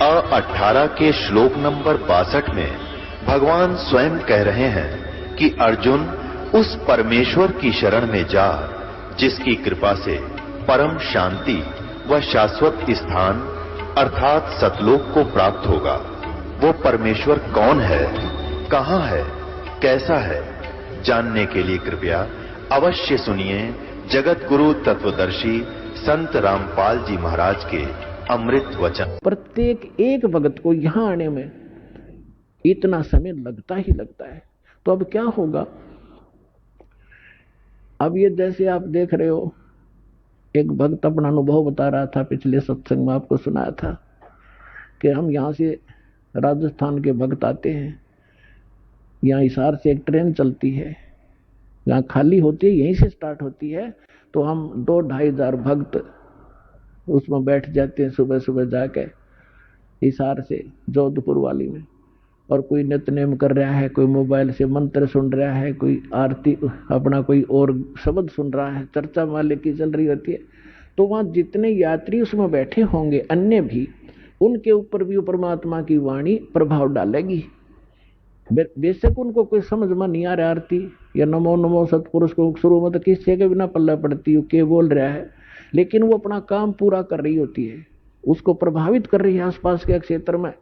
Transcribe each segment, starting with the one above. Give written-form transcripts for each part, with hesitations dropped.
18 के श्लोक नंबर 62 में भगवान स्वयं कह रहे हैं कि अर्जुन उस परमेश्वर की शरण में जा जिसकी कृपा से परम शांति व शाश्वत स्थान अर्थात सतलोक को प्राप्त होगा। वो परमेश्वर कौन है, कहां है, कैसा है, जानने के लिए कृपया अवश्य सुनिए जगत गुरु तत्वदर्शी संत रामपाल जी महाराज के अमृत वचन। प्रत्येक एक भगत को यहां आने में इतना समय लगता ही लगता है। तो अब क्या होगा? अब ये जैसे आप देख रहे हो, एक भक्त अपना अनुभव बता रहा था, पिछले सत्संग में आपको सुनाया था कि हम यहां से राजस्थान के भक्त आते हैं, यहाँ हिसार से एक ट्रेन चलती है, यहाँ खाली होती है, यहीं से स्टार्ट होती है, तो हम 2-2,500 भक्त उसमें बैठ जाते हैं सुबह सुबह जाके हिसार से जोधपुर वाली में। और कोई नित्यनेम कर रहा है, कोई मोबाइल से मंत्र सुन रहा है, कोई आरती अपना कोई और शब्द सुन रहा है, चर्चा मालिक की चल रही होती है। तो वहां जितने यात्री उसमें बैठे होंगे अन्य भी, उनके ऊपर भी परमात्मा की वाणी प्रभाव डालेगी। बेशक उनको कोई समझ में नहीं आ रहा आरती या नमो नमो सतपुरुष को शुरू में तो किसी के बिना पल्ला पड़ती हो के बोल रहा है, लेकिन वो अपना काम पूरा कर रही होती है, उसको प्रभावित कर रही है आसपास के क्षेत्र में।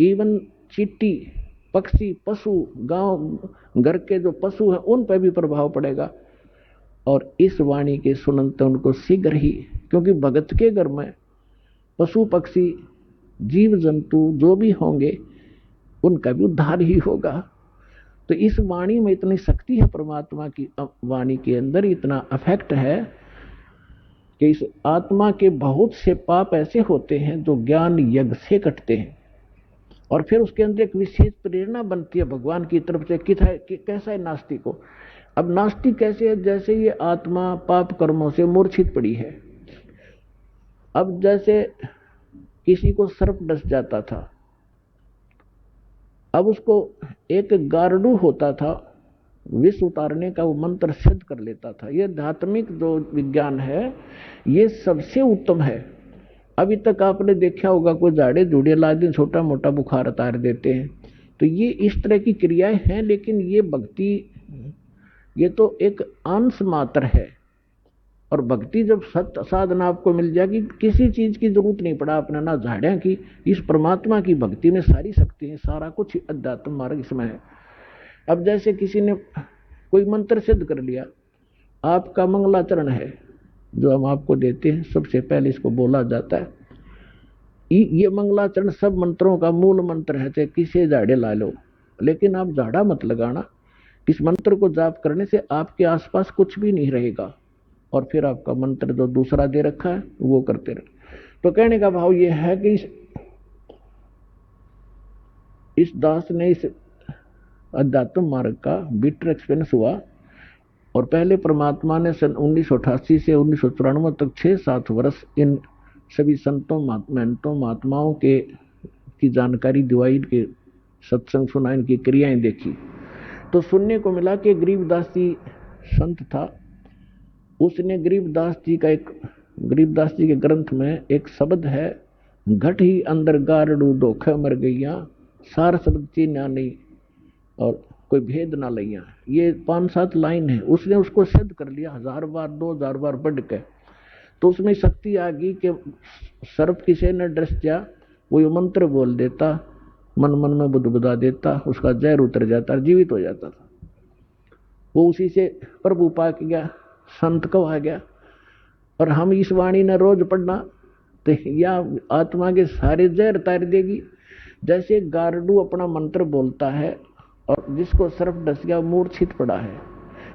इवन चींटी, पक्षी, पशु, गांव घर के जो पशु हैं उन पर भी प्रभाव पड़ेगा। और इस वाणी के सुनते उनको शीघ्र ही, क्योंकि भगत के घर में पशु पक्षी जीव जंतु जो भी होंगे उनका भी उद्धार ही होगा। तो इस वाणी में इतनी शक्ति है, परमात्मा की वाणी के अंदर इतना अफेक्ट है कि इस आत्मा के बहुत से पाप ऐसे होते हैं जो ज्ञान यज्ञ से कटते हैं, और फिर उसके अंदर एक विशेष प्रेरणा बनती है भगवान की तरफ से कि कैसा है नास्तिक को। अब नास्तिक कैसे है? जैसे ये आत्मा पाप कर्मों से मूर्छित पड़ी है। अब जैसे किसी को सर्प डस जाता था, अब उसको एक गारडू होता था, विष उतारने का वो मंत्र सिद्ध कर लेता था। ये धात्मिक जो विज्ञान है ये सबसे उत्तम है। अभी तक आपने देखा होगा कोई झाड़े झूड़े ला दिन छोटा मोटा बुखार उतार देते हैं, तो ये इस तरह की क्रियाएं हैं। लेकिन ये भक्ति, ये तो एक अंश मात्र है। और भक्ति जब सत्य साधना आपको मिल जाएगी, किसी चीज की जरूरत नहीं पड़ा आपने, ना झाड़ियां की। इस परमात्मा की भक्ति में सारी शक्ति है, सारा कुछ अध्यात्म मार्ग इसमें है। अब जैसे किसी ने कोई मंत्र सिद्ध कर लिया, आपका मंगलाचरण है जो हम आपको देते हैं, सबसे पहले इसको बोला जाता है। ये मंगलाचरण सब मंत्रों का मूल मंत्र है, चाहे किसी झाड़े ला लो, लेकिन आप झाड़ा मत लगाना। इस मंत्र को जाप करने से आपके आसपास कुछ भी नहीं रहेगा, और फिर आपका मंत्र जो दूसरा दे रखा है वो करते रहे। तो कहने का भाव ये है कि इस दास ने इस अध्यात्म मार्ग का बिटर एक्सपीरियंस हुआ। और पहले परमात्मा ने सन 1988 से 1994 तक 6-7 वर्ष इन सभी संतों महंतों महात्माओं के की जानकारी दिवाई, इनके सत्संग सुना, इनकी क्रियाएं देखी। तो सुनने को मिला कि गरीबदास जी संत था, उसने गरीबदास जी के ग्रंथ में एक शब्द है, घट ही अंदर गारडू धोखे मर गईया, सार शब्द चीन्या नहीं और कोई भेद ना लैया। ये 5-7 लाइन है, उसने उसको सिद्ध कर लिया 1000 बार 2000 बार पढ़ के। तो उसमें शक्ति आ गई कि सर्प किसी ने डस जा, वो ये मंत्र बोल देता, मन मन में बुदबुदा देता, उसका जहर उतर जाता, जीवित हो जाता था। वो उसी से प्रभु पा के गया, संत को आ गया। और हम इस वाणी ने रोज पढ़ना तो या आत्मा के सारे जहर तार देगी। जैसे गारडू अपना मंत्र बोलता है और जिसको सर्प डस गया, मूर्छित पड़ा है,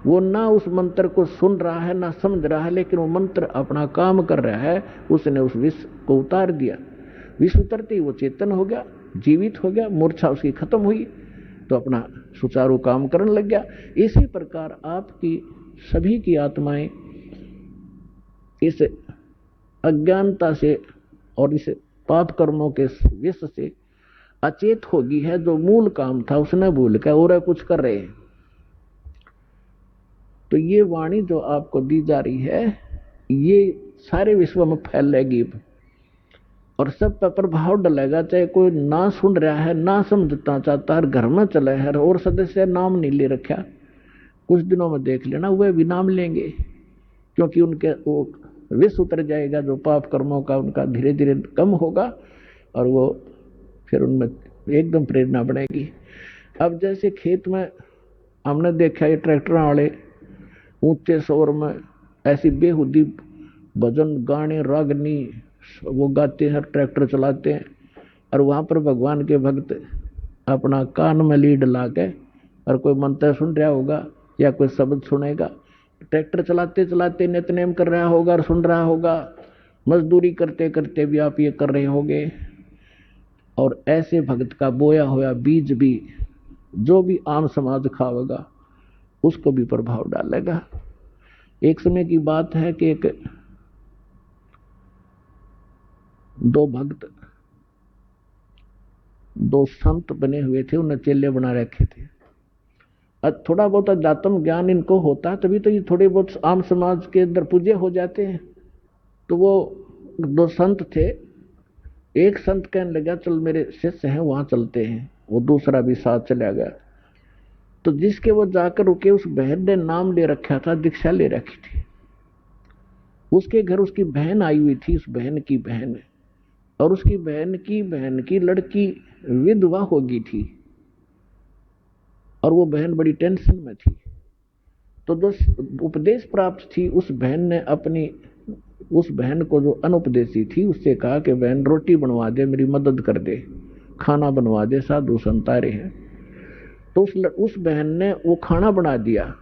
वो ना उस मंत्र को सुन रहा है ना समझ रहा है, लेकिन वो मंत्र अपना काम कर रहा है। उसने उस विष को उतार दिया, विष उतरते ही वो चेतन हो गया, जीवित हो गया, मूर्छा उसकी खत्म हुई, तो अपना सुचारू काम करने लग गया। इसी प्रकार आपकी सभी की आत्माएं इस अज्ञानता से और इस पाप कर्मों के विष से अचेत होगी है। जो मूल काम था उसने भूल कर और कुछ कर रहे हैं। तो ये वाणी जो आपको दी जा रही है, ये सारे विश्व में फैलेगी। और सब पर प्रभाव डलेगा, चाहे कोई ना सुन रहा है, ना समझना चाहता है, घर में चले है और सदस्य नाम नहीं ले रखा, कुछ दिनों में देख लेना वे भी नाम लेंगे, क्योंकि उनके वो विष उतर जाएगा, जो पाप कर्मों का उनका धीरे धीरे कम होगा और वो फिर उनमें एकदम प्रेरणा बढ़ेगी। अब जैसे खेत में हमने देखा ये ट्रैक्टर वाले ऊंचे शोर में ऐसी बेहुदी भजन गाने रागनी वो गाते हैं, ट्रैक्टर चलाते हैं, और वहां पर भगवान के भक्त अपना कान में लीड ला के और कोई मंत्र सुन रहा होगा या कोई शब्द सुनेगा, ट्रैक्टर चलाते चलाते नित्यनेम कर रहा होगा और सुन रहा होगा, मजदूरी करते करते भी आप ये कर रहे होंगे। और ऐसे भक्त का बोया हुआ बीज भी जो भी आम समाज खावेगा उसको भी प्रभाव डालेगा। एक समय की बात है कि एक दो भक्त दो संत बने हुए थे, उन्हें चेले बना रखे थे। थोड़ा बहुत अध्यात्म ज्ञान इनको होता तभी तो ये थोड़े बहुत आम समाज के अंदर पूज्य हो जाते हैं। तो वो दो संत थे, एक संत कहने लगा चल मेरे शिष्य हैं वहां चलते हैं, वो दूसरा भी साथ चला गया। तो जिसके वो जाकर रुके उस बहन ने नाम ले रखा था, दीक्षा ले रखी थी, उसके घर उसकी बहन आई हुई थी, उस बहन की बहन, और उसकी बहन की लड़की विधवा हो गई थी और वो बहन बड़ी टेंशन में थी। तो जो उपदेश प्राप्त थी उस बहन ने अपनी उस बहन को जो अनुपदेशी थी उससे कहा कि बहन रोटी बनवा दे, मेरी मदद कर दे, खाना बनवा दे, साधु संत आ रहे हैं। तो उस बहन ने वो खाना बना दिया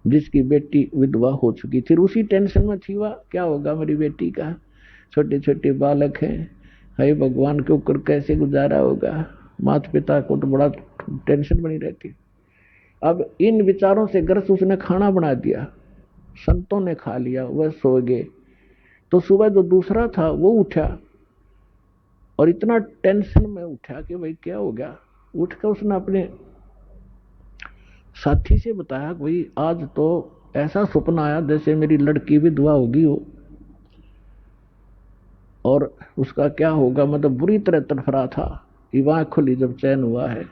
जिसकी बेटी विधवा हो चुकी थी। उसी टेंशन में थी वह, क्या होगा मेरी बेटी का, छोटे छोटे बालक हैं, हे भगवान के ऊपर कैसे गुजारा होगा, माता पिता को तो बड़ा टेंशन बनी रहती। अब इन विचारों से ग्रस्त उसने खाना बना दिया, संतों ने खा लिया, वह सो गए। तो सुबह जो दूसरा था वो उठा और इतना टेंशन में उठा कि भाई क्या हो गया। उठकर उसने अपने साथी से बताया भाई आज तो ऐसा सपना आया जैसे मेरी लड़की विधवा होगी हो, और उसका क्या होगा, मतलब बुरी तरह तड़फड़ा था। आँख खुली जब चैन हुआ है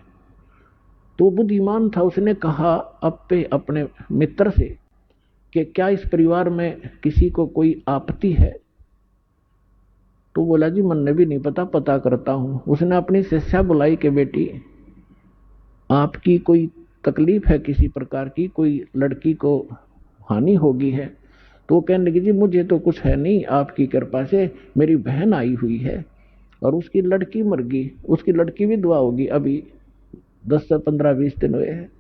तो बुद्धिमान था, उसने कहा अपने मित्र से कि क्या इस परिवार में किसी को कोई आपत्ति है। तो बोला जी मन ने भी नहीं पता करता हूं। उसने अपनी शिष्या बुलाई कि बेटी आपकी कोई तकलीफ है किसी प्रकार की, कोई लड़की को हानि होगी है। तो वो कहने लगी जी मुझे तो कुछ है नहीं, आपकी कृपा से मेरी बहन आई हुई है और उसकी लड़की मर गई, उसकी लड़की विधवा होगी, अभी 10 से 15-20 दिन हुए हैं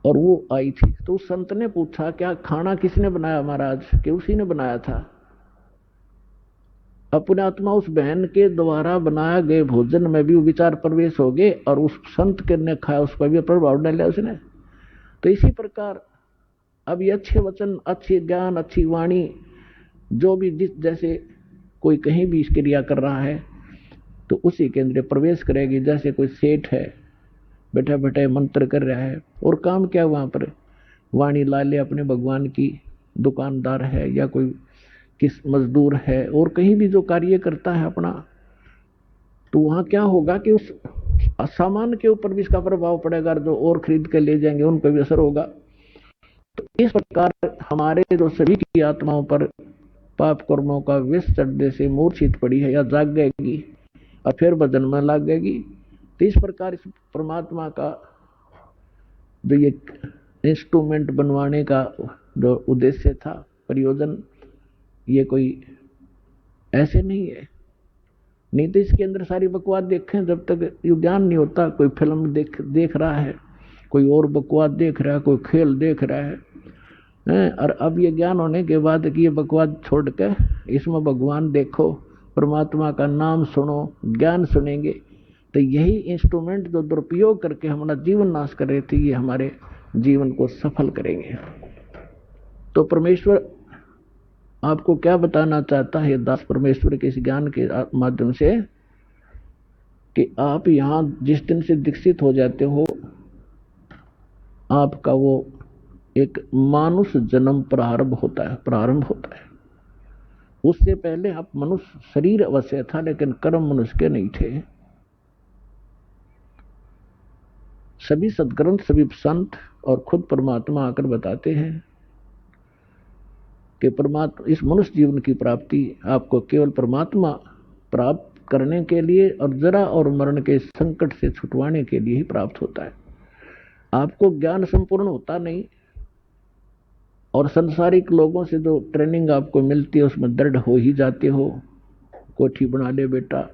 और वो आई थी। तो उस संत ने पूछा क्या खाना किसने बनाया महाराज, कि उसी ने बनाया था। अपने आत्मा उस बहन के द्वारा बनाया गए भोजन में भी वो विचार प्रवेश हो गए और उस संत के ने खाया उस पर भी प्रभाव डाला उसने। तो इसी प्रकार अब ये अच्छे वचन, अच्छे ज्ञान, अच्छी वाणी जो भी जिस जैसे कोई कहीं भी क्रिया कर रहा है तो उसी के अंदर प्रवेश करेगी। जैसे कोई सेठ है बैठा बैठा मंत्र कर रहा है और काम क्या वहां पर वाणी ला ले अपने भगवान की, दुकानदार है या कोई किस मजदूर है और कहीं भी जो कार्य करता है अपना, तो वहां क्या होगा कि उस सामान के ऊपर भी इसका प्रभाव पड़ेगा, जो और खरीद के ले जाएंगे उन पर भी असर होगा। तो इस प्रकार हमारे जो सभी की आत्माओं पर पाप कर्मों का विष चढ़ने से मूर्छित पड़ी है या जागेगी और फिर भजन में लागेगी। तो इस प्रकार इस परमात्मा का जो ये इंस्ट्रूमेंट बनवाने का जो उद्देश्य था, प्रयोजन, ये कोई ऐसे नहीं है। नहीं तो इसके अंदर सारी बकवास देखें, जब तक ये ज्ञान नहीं होता, कोई फिल्म देख रहा है, कोई और बकवास देख रहा है, कोई खेल देख रहा है, और अब ये ज्ञान होने के बाद कि ये बकवास छोड़ के इसमें भगवान देखो, परमात्मा का नाम सुनो, ज्ञान सुनेंगे, तो यही इंस्ट्रूमेंट जो दुरुपयोग करके हमारा जीवन नाश कर रहे थे ये हमारे जीवन को सफल करेंगे। तो परमेश्वर आपको क्या बताना चाहता है दास परमेश्वर के इस ज्ञान के माध्यम से, कि आप यहां जिस दिन से दीक्षित हो जाते हो आपका वो एक मानुष जन्म प्रारंभ होता है। उससे पहले आप मनुष्य शरीर अवश्य था, लेकिन कर्म मनुष्य के नहीं थे। सभी सदग्रंथ, सभी संत और खुद परमात्मा आकर बताते हैं कि परमात्मा, इस मनुष्य जीवन की प्राप्ति आपको केवल परमात्मा प्राप्त करने के लिए और जरा और मरण के संकट से छुटवाने के लिए ही प्राप्त होता है। आपको ज्ञान संपूर्ण होता नहीं, और संसारिक लोगों से जो ट्रेनिंग आपको मिलती है उसमें दृढ़ हो ही जाते हो। कोठी बना ले बेटा,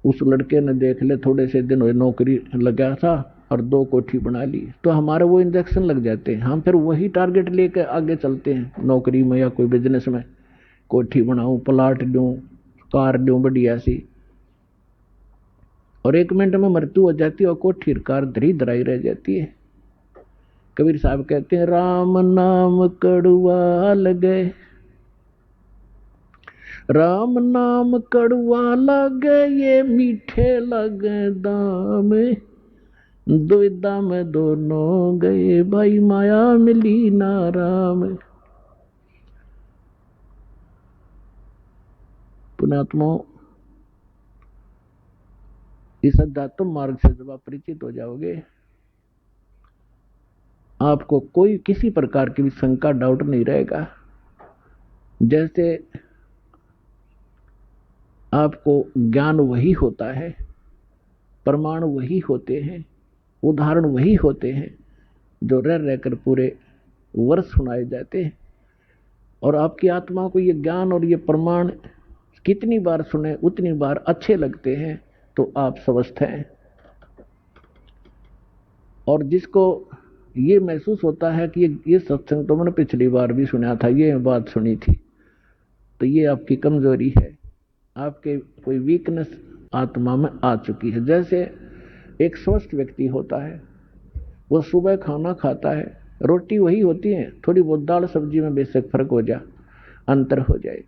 उस लड़के ने देख ले थोड़े से दिन हुए नौकरी लगा था और 2 कोठी बना ली, तो हमारे वो इंजेक्शन लग जाते हैं। हम फिर वही टारगेट लेकर आगे चलते हैं नौकरी में या कोई बिजनेस में। कोठी बनाऊं, प्लाट लूं, कार लूं बढ़िया सी, और 1 मिनट में मृत्यु हो जाती है और कोठी कार धरी धराई रह जाती है। कबीर साहब कहते हैं, राम नाम कड़वा लगे, राम नाम कड़वा लगे, ये मीठे लगे दाम, दुविधा में दोनों गए, भाई माया मिली ना राम। पुण्यात्मा, इस अध्यात्म मार्ग से जब आप परिचित हो जाओगे, आपको कोई किसी प्रकार की भी शंका, डाउट नहीं रहेगा। जैसे आपको ज्ञान वही होता है, प्रमाण वही होते हैं, उदाहरण वही होते हैं जो रह रहकर पूरे वर्ष सुनाए जाते हैं, और आपकी आत्मा को ये ज्ञान और ये प्रमाण कितनी बार सुने उतनी बार अच्छे लगते हैं, तो आप स्वस्थ हैं। और जिसको ये महसूस होता है कि ये सत्संग तो मैंने पिछली बार भी सुना था, ये बात सुनी थी, तो ये आपकी कमजोरी है, आपके कोई वीकनेस आत्मा में आ चुकी है। जैसे एक स्वस्थ व्यक्ति होता है, वो सुबह खाना खाता है, रोटी वही होती है, थोड़ी बहुत दाल सब्जी में बेशक फर्क हो जाए, अंतर हो जाए,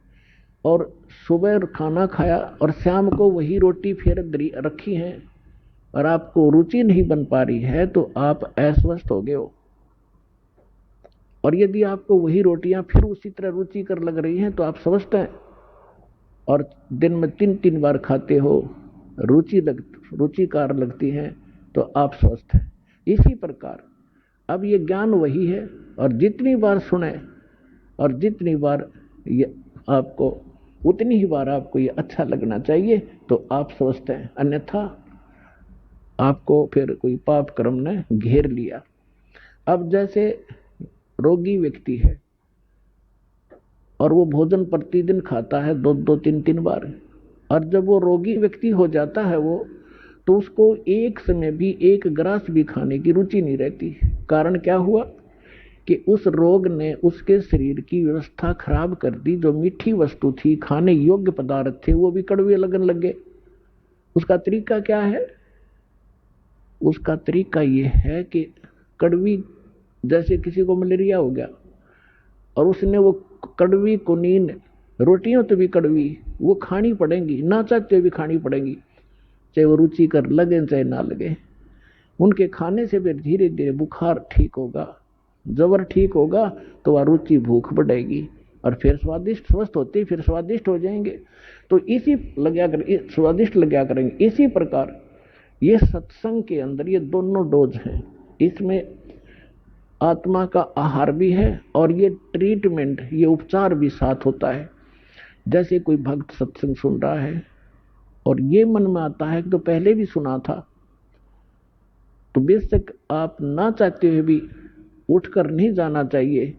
और सुबह खाना खाया और शाम को वही रोटी फिर रखी है और आपको रुचि नहीं बन पा रही है, तो आप अस्वस्थ हो गए हो। और यदि आपको वही रोटियां फिर उसी तरह रुचिकर लग रही हैं, तो आप स्वस्थ हैं। और दिन में 3-3 बार खाते हो, रुचिकार लगती हैं, तो आप स्वस्थ हैं। इसी प्रकार अब ये ज्ञान वही है, और जितनी बार सुने और जितनी बार ये आपको, उतनी ही बार आपको ये अच्छा लगना चाहिए, तो आप स्वस्थ हैं। अन्यथा आपको फिर कोई पाप कर्म ने घेर लिया। अब जैसे रोगी व्यक्ति है और वो भोजन प्रतिदिन खाता है 2-2, 3-3 बार, और जब वो रोगी व्यक्ति हो जाता है वो, तो उसको एक समय भी एक ग्रास भी खाने की रुचि नहीं रहती। कारण क्या हुआ कि उस रोग ने उसके शरीर की व्यवस्था खराब कर दी। जो मीठी वस्तु थी, खाने योग्य पदार्थ थे, वो भी कड़वे लगन लगे। उसका तरीका क्या है? उसका तरीका ये है कि कड़वी, जैसे किसी को मलेरिया हो गया और उसने वो कड़वी कुनीन रोटियां तो भी कड़वी वो खानी पड़ेंगी, ना चाहते भी खानी पड़ेंगी, चाहे वो रुचि कर लगे चाहे ना लगे। उनके खाने से फिर धीरे धीरे बुखार ठीक होगा, जबर ठीक होगा, तो वह रुचि भूख बढ़ेगी और फिर स्वादिष्ट, स्वस्थ होते फिर स्वादिष्ट हो जाएंगे। तो इसी स्वादिष्ट लगा करेंगे। इसी प्रकार ये सत्संग के अंदर ये दोनों डोज हैं। इसमें आत्मा का आहार भी है और ये ट्रीटमेंट, ये उपचार भी साथ होता है। जैसे कोई भक्त सत्संग सुन रहा है और ये मन में आता है कि तो पहले भी सुना था, तो बेशक आप ना चाहते हुए भी उठकर नहीं जाना चाहिए,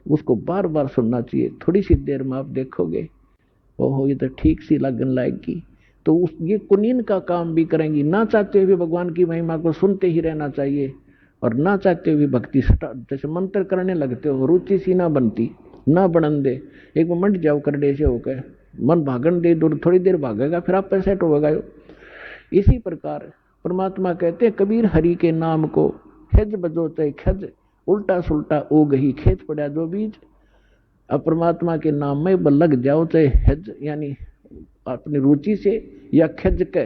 उसको बार बार सुनना चाहिए। थोड़ी सी देर में आप देखोगे, ओहो ये तो ठीक सी लगन लाएगी, तो ये कुनीन का काम भी करेंगी। ना चाहते हुए भगवान की महिमा को सुनते ही रहना चाहिए, और ना चाहते हुए भक्ति जैसे मंत्र करने लगते हो, रुचि सी ना बनती, ना बनन दे, एक मंड जाओ करडे से होकर मन भागन दे, दूर थोड़ी देर भागेगा, फिर आप सेट होगा। इसी प्रकार परमात्मा कहते हैं, कबीर हरि के नाम को खज बजो चाहे खज, उल्टा सुल्टा ओ गही खेत पड़ा जो बीज। अब परमात्मा के नाम में लग जाओ, चाहे हज यानी अपनी रुचि से, या खज के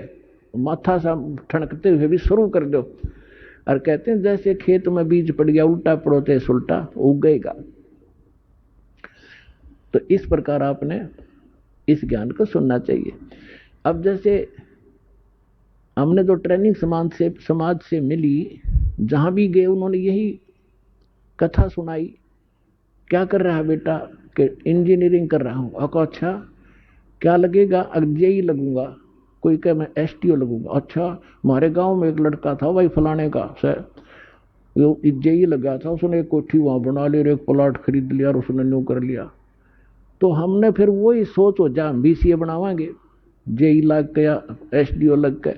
माथा सा ठनकते हुए भी शुरू कर दो। और कहते हैं जैसे खेत में बीज पड़ गया, उल्टा पड़ो चाहे सुल्टा उगेगा। तो इस प्रकार आपने इस ज्ञान को सुनना चाहिए। अब जैसे हमने जो ट्रेनिंग समाज से मिली, जहां भी गए उन्होंने यही कथा सुनाई, क्या कर रहा है बेटा, कि इंजीनियरिंग कर रहा हूं। अच्छा क्या लगेगा, जेई लगूंगा। कोई कहे मैं एसटीओ लगूंगा। अच्छा हमारे गांव में एक लड़का था भाई फलाने का सर, वो जेई लगा था, उसने एक कोठी वहां बना ली और एक प्लॉट खरीद लिया और उसने न्यू कर लिया। तो हमने फिर वही सोच हो जा बीसीए बनावांगे, जेई लग गया, एसडीओ लग गए,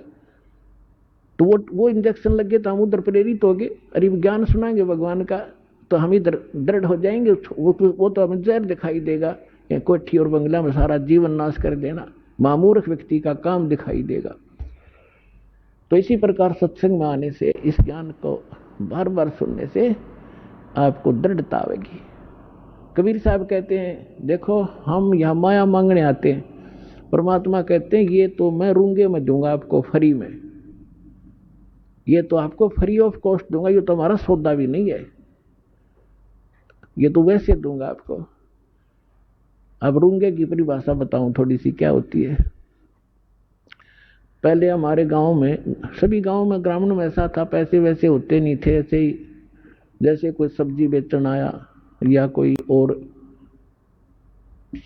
तो वो इंजेक्शन लग गए तो हम उधर प्रेरित हो गए। अरे ज्ञान सुनाएंगे भगवान का तो हम इधर दृढ़ हो जाएंगे। वो तो हमें जहर दिखाई देगा, कोठी और बंगला में सारा जीवन नाश कर देना, मामूर्ख व्यक्ति का काम दिखाई देगा। तो इसी प्रकार सत्संग में आने से, इस ज्ञान को बार बार सुनने से आपको दृढ़ता आएगी। कबीर साहब कहते हैं देखो हम यहाँ माया मांगने आते हैं, परमात्मा कहते हैं ये तो मैं रूंगे में दूंगा आपको फ्री में, ये तो आपको फ्री ऑफ कॉस्ट दूंगा, ये तो हमारा सौदा भी नहीं है, ये तो वैसे दूंगा आपको। अब रूंगे की परिभाषा बताऊं थोड़ी सी क्या होती है। पहले हमारे गांव में, सभी गांव में ग्रामीण में ऐसा था, पैसे वैसे होते नहीं थे, ऐसे ही जैसे कोई सब्जी बेचने आया या कोई और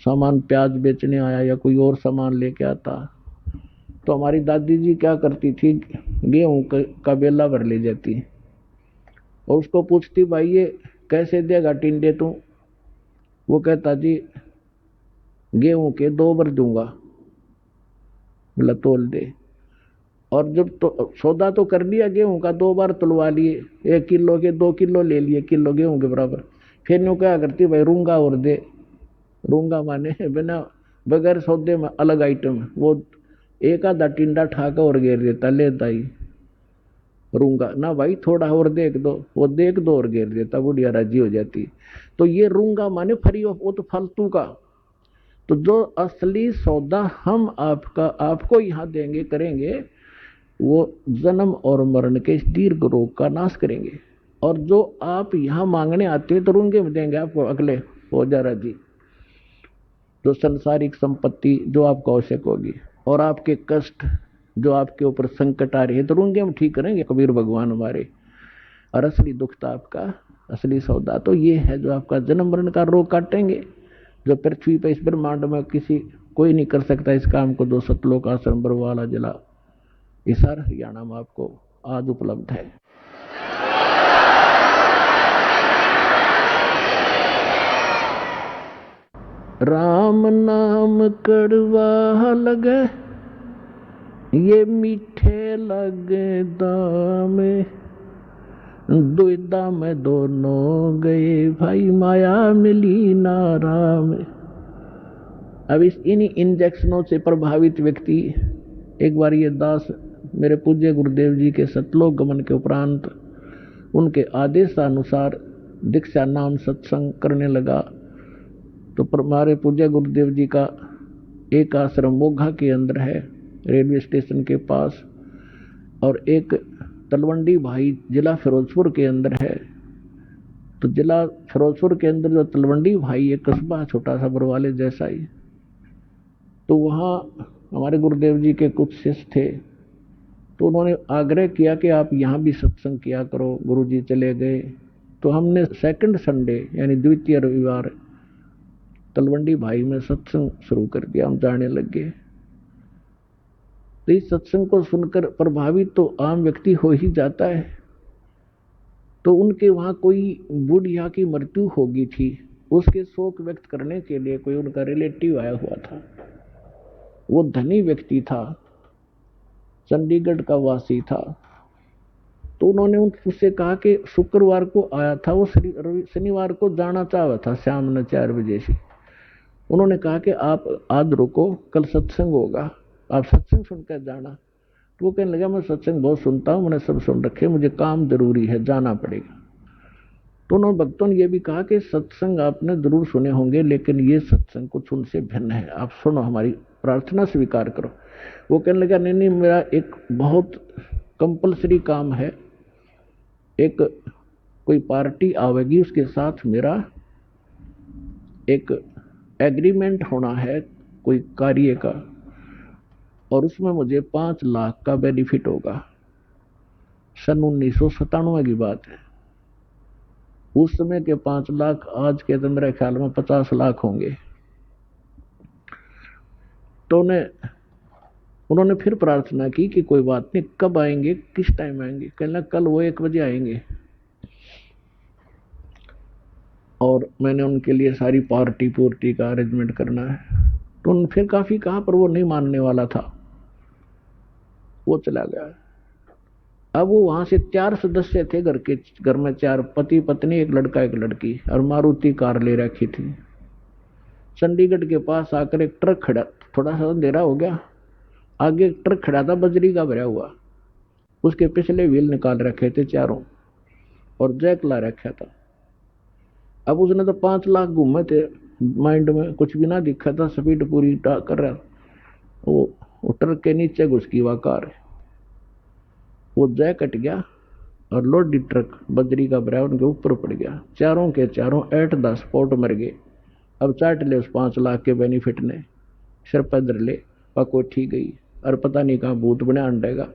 सामान प्याज बेचने आया या कोई और सामान लेके आता, तो हमारी दादी जी क्या करती थी, गेहूं का बेला भर ले जाती और उसको पूछती भाई ये कैसे देगा टिंडे तू। वो कहता जी गेहूं के 2 बार दूंगा, बोला तोल दे। और जब तो सौदा तो कर लिया गेहूं का, 2 बार तुलवा लिए, 1 किलो के 2 किलो ले लिए, किलो गेहूं के बराबर। फिर यूं क्या करती भाई रूंगा और दे। रूंगा माने बिना बगैर सौदे में अलग आइटम, वो एक आधा टिंडा ठाका और घेर देता, ले दाई रूंगा ना भाई थोड़ा और देख दो, वो देख दो और घेर देता, बुढ़िया राजी हो जाती। तो ये रूंगा माने फ्री ऑफ, वो तो फालतू का। तो जो असली सौदा हम आपको यहाँ देंगे करेंगे, वो जन्म और मरण के इस दीर्घ रोग का नाश करेंगे। और जो आप यहाँ मांगने आते हैं तो रूंगे में देंगे आपको, अगले हो जा राजी। जो संसारिक संपत्ति जो आपको आवश्यक होगी और आपके कष्ट जो आपके ऊपर संकट आ रहे हैं तो रूंगे में ठीक करेंगे कबीर भगवान हमारे। और असली दुख तो आपका, असली सौदा तो ये है जो आपका जन्म मरण का रोग काटेंगे, जो पृथ्वी पर इस ब्रह्मांड में कोई नहीं कर सकता इस काम को, जो सतलोक आश्रम बरवाला जिला हिसार हरियाणा में आपको आज उपलब्ध है। राम नाम कड़वा लगे ये मीठे लगे दामे, दुविधा में दोनों गए भाई माया मिली नारा में। अब इन्हीं इंजेक्शनों से प्रभावित व्यक्ति, एक बार ये दास मेरे पूज्य गुरुदेव जी के सतलोक गमन के उपरांत उनके आदेशानुसार दीक्षा नाम सत्संग करने लगा। तो हमारे पूज्य गुरुदेव जी का एक आश्रम मोघा के अंदर है, रेलवे स्टेशन के पास, और एक तलवंडी भाई जिला फिरोजपुर के अंदर है। तो जिला फिरोजपुर के अंदर जो तलवंडी भाई एक कस्बा छोटा सा बरवाले जैसा ही, तो वहाँ हमारे गुरुदेव जी के कुछ शिष्य थे। तो उन्होंने आग्रह किया कि आप यहाँ भी सत्संग किया करो। गुरुजी चले गए तो हमने सेकंड संडे यानी द्वितीय रविवार तलवंडी भाई में सत्संग शुरू कर दिया, हम जाने लग गए। तो इस सत्संग को सुनकर प्रभावित तो आम व्यक्ति हो ही जाता है। तो उनके वहां कोई बुढ़िया की मृत्यु होगी थी, उसके शोक व्यक्त करने के लिए कोई उनका रिलेटिव आया हुआ था। वो धनी व्यक्ति था, चंडीगढ़ का वासी था। तो उन्होंने उससे कहा कि शुक्रवार को आया था, वो शनिवार को जाना चाहा था शाम में 4 बजे से। उन्होंने कहा कि आप आज रुको, कल सत्संग होगा, आप सत्संग सुनकर जाना। तो वो कहने लगा मैं सत्संग बहुत सुनता हूँ, मैंने सब सुन रखे, मुझे काम जरूरी है, जाना पड़ेगा। तो उन्होंने भक्तों ने यह भी कहा कि सत्संग आपने जरूर सुने होंगे, लेकिन ये सत्संग कुछ उनसे भिन्न है, आप सुनो, हमारी प्रार्थना स्वीकार करो। वो कहने लगा नहीं, मेरा एक बहुत कंपलसरी काम है, एक कोई पार्टी आवेगी, उसके साथ मेरा एक एग्रीमेंट होना है कोई कार्य का, और उसमें मुझे 5 लाख का बेनिफिट होगा। सन 1997 की बात है। उस समय के 5 लाख आज के तो मेरे ख्याल में 50 लाख होंगे। तो उन्होंने फिर प्रार्थना की कि कोई बात नहीं, कब आएंगे, किस टाइम आएंगे? कहना कल वो 1 बजे आएंगे। और मैंने उनके लिए सारी पार्टी पूर्ति का अरेंजमेंट करना है। तो उन्होंने फिर काफी कहा, पर वो नहीं मानने वाला था, वो चला गया। अब वो वहां से 4 सदस्य थे घर में 4 पति पत्नी, एक लड़का एक लड़की, और मारुति कार ले रखी थी। चंडीगढ़ के पास आकर एक ट्रक खड़ा, थोड़ा सा अंधेरा हो गया, आगे एक ट्रक खड़ा था बजरी का भरा हुआ, उसके पिछले व्हील निकाल रखे थे चारों और जैक ला रखा था। अब उसने तो 5 लाख घूमे थे माइंड में, कुछ भी ना दिखा था, स्पीड पूरी कर रहा। वो ट्रक के नीचे घुस गई वह कार, वो जैक कट गया और लोडी ट्रक बजरी का भरा उनके ऊपर पड़ गया। चारों के चारों 8-10 स्पॉट मर गए। अब चाट ले उस 5 लाख के बेनिफिट ने, सिर पर धर ले, पको ठीक गई, और पता नहीं कहाँ भूत बने अंडेगा।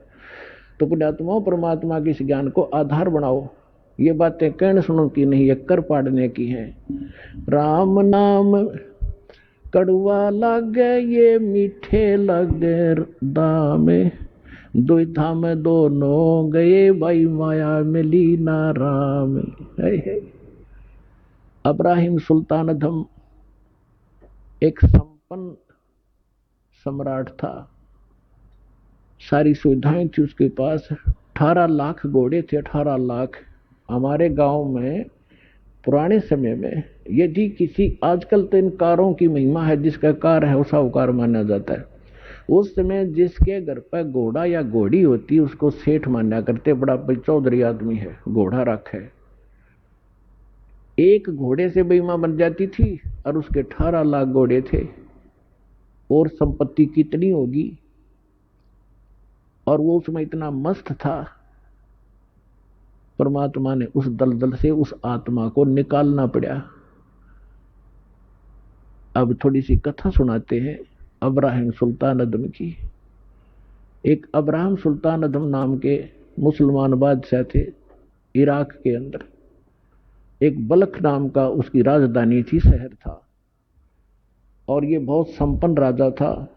तो पुण्यात्माओं, परमात्मा के इस ज्ञान को आधार बनाओ। ये बातें कहने सुनो की नहीं, ये कर पाड़ने की हैं। राम नाम कड़वा लागे, ये मीठे लगे दामे, दुविधा में दोनों गए, भाई माया मिली ना राम। अब्राहिम सुल्तान अधम एक संपन्न सम्राट था, सारी सुविधाएं थी उसके पास। 18 लाख घोड़े थे, 18 लाख। हमारे गांव में पुराने समय में यदि किसी, आजकल तो इन कारों की महिमा है, जिसका कार है वो साहूकार माना जाता है। उस समय जिसके घर पर घोड़ा या घोड़ी होती उसको सेठ माना करते, बड़ा चौधरी आदमी है, घोड़ा रखा है। एक घोड़े से महिमा बन जाती थी, और उसके 18 लाख घोड़े थे, और संपत्ति कितनी होगी। और वो उसमें इतना मस्त था, परमात्मा ने उस दलदल से उस आत्मा को निकालना पड़ा। अब थोड़ी सी कथा सुनाते हैं अब्राहिम सुल्तान अदम की। एक अब्राहिम सुल्तान अदम नाम के मुसलमान बादशाह थे इराक के अंदर। एक बलख नाम का उसकी राजधानी थी, शहर था, और ये बहुत संपन्न राजा था।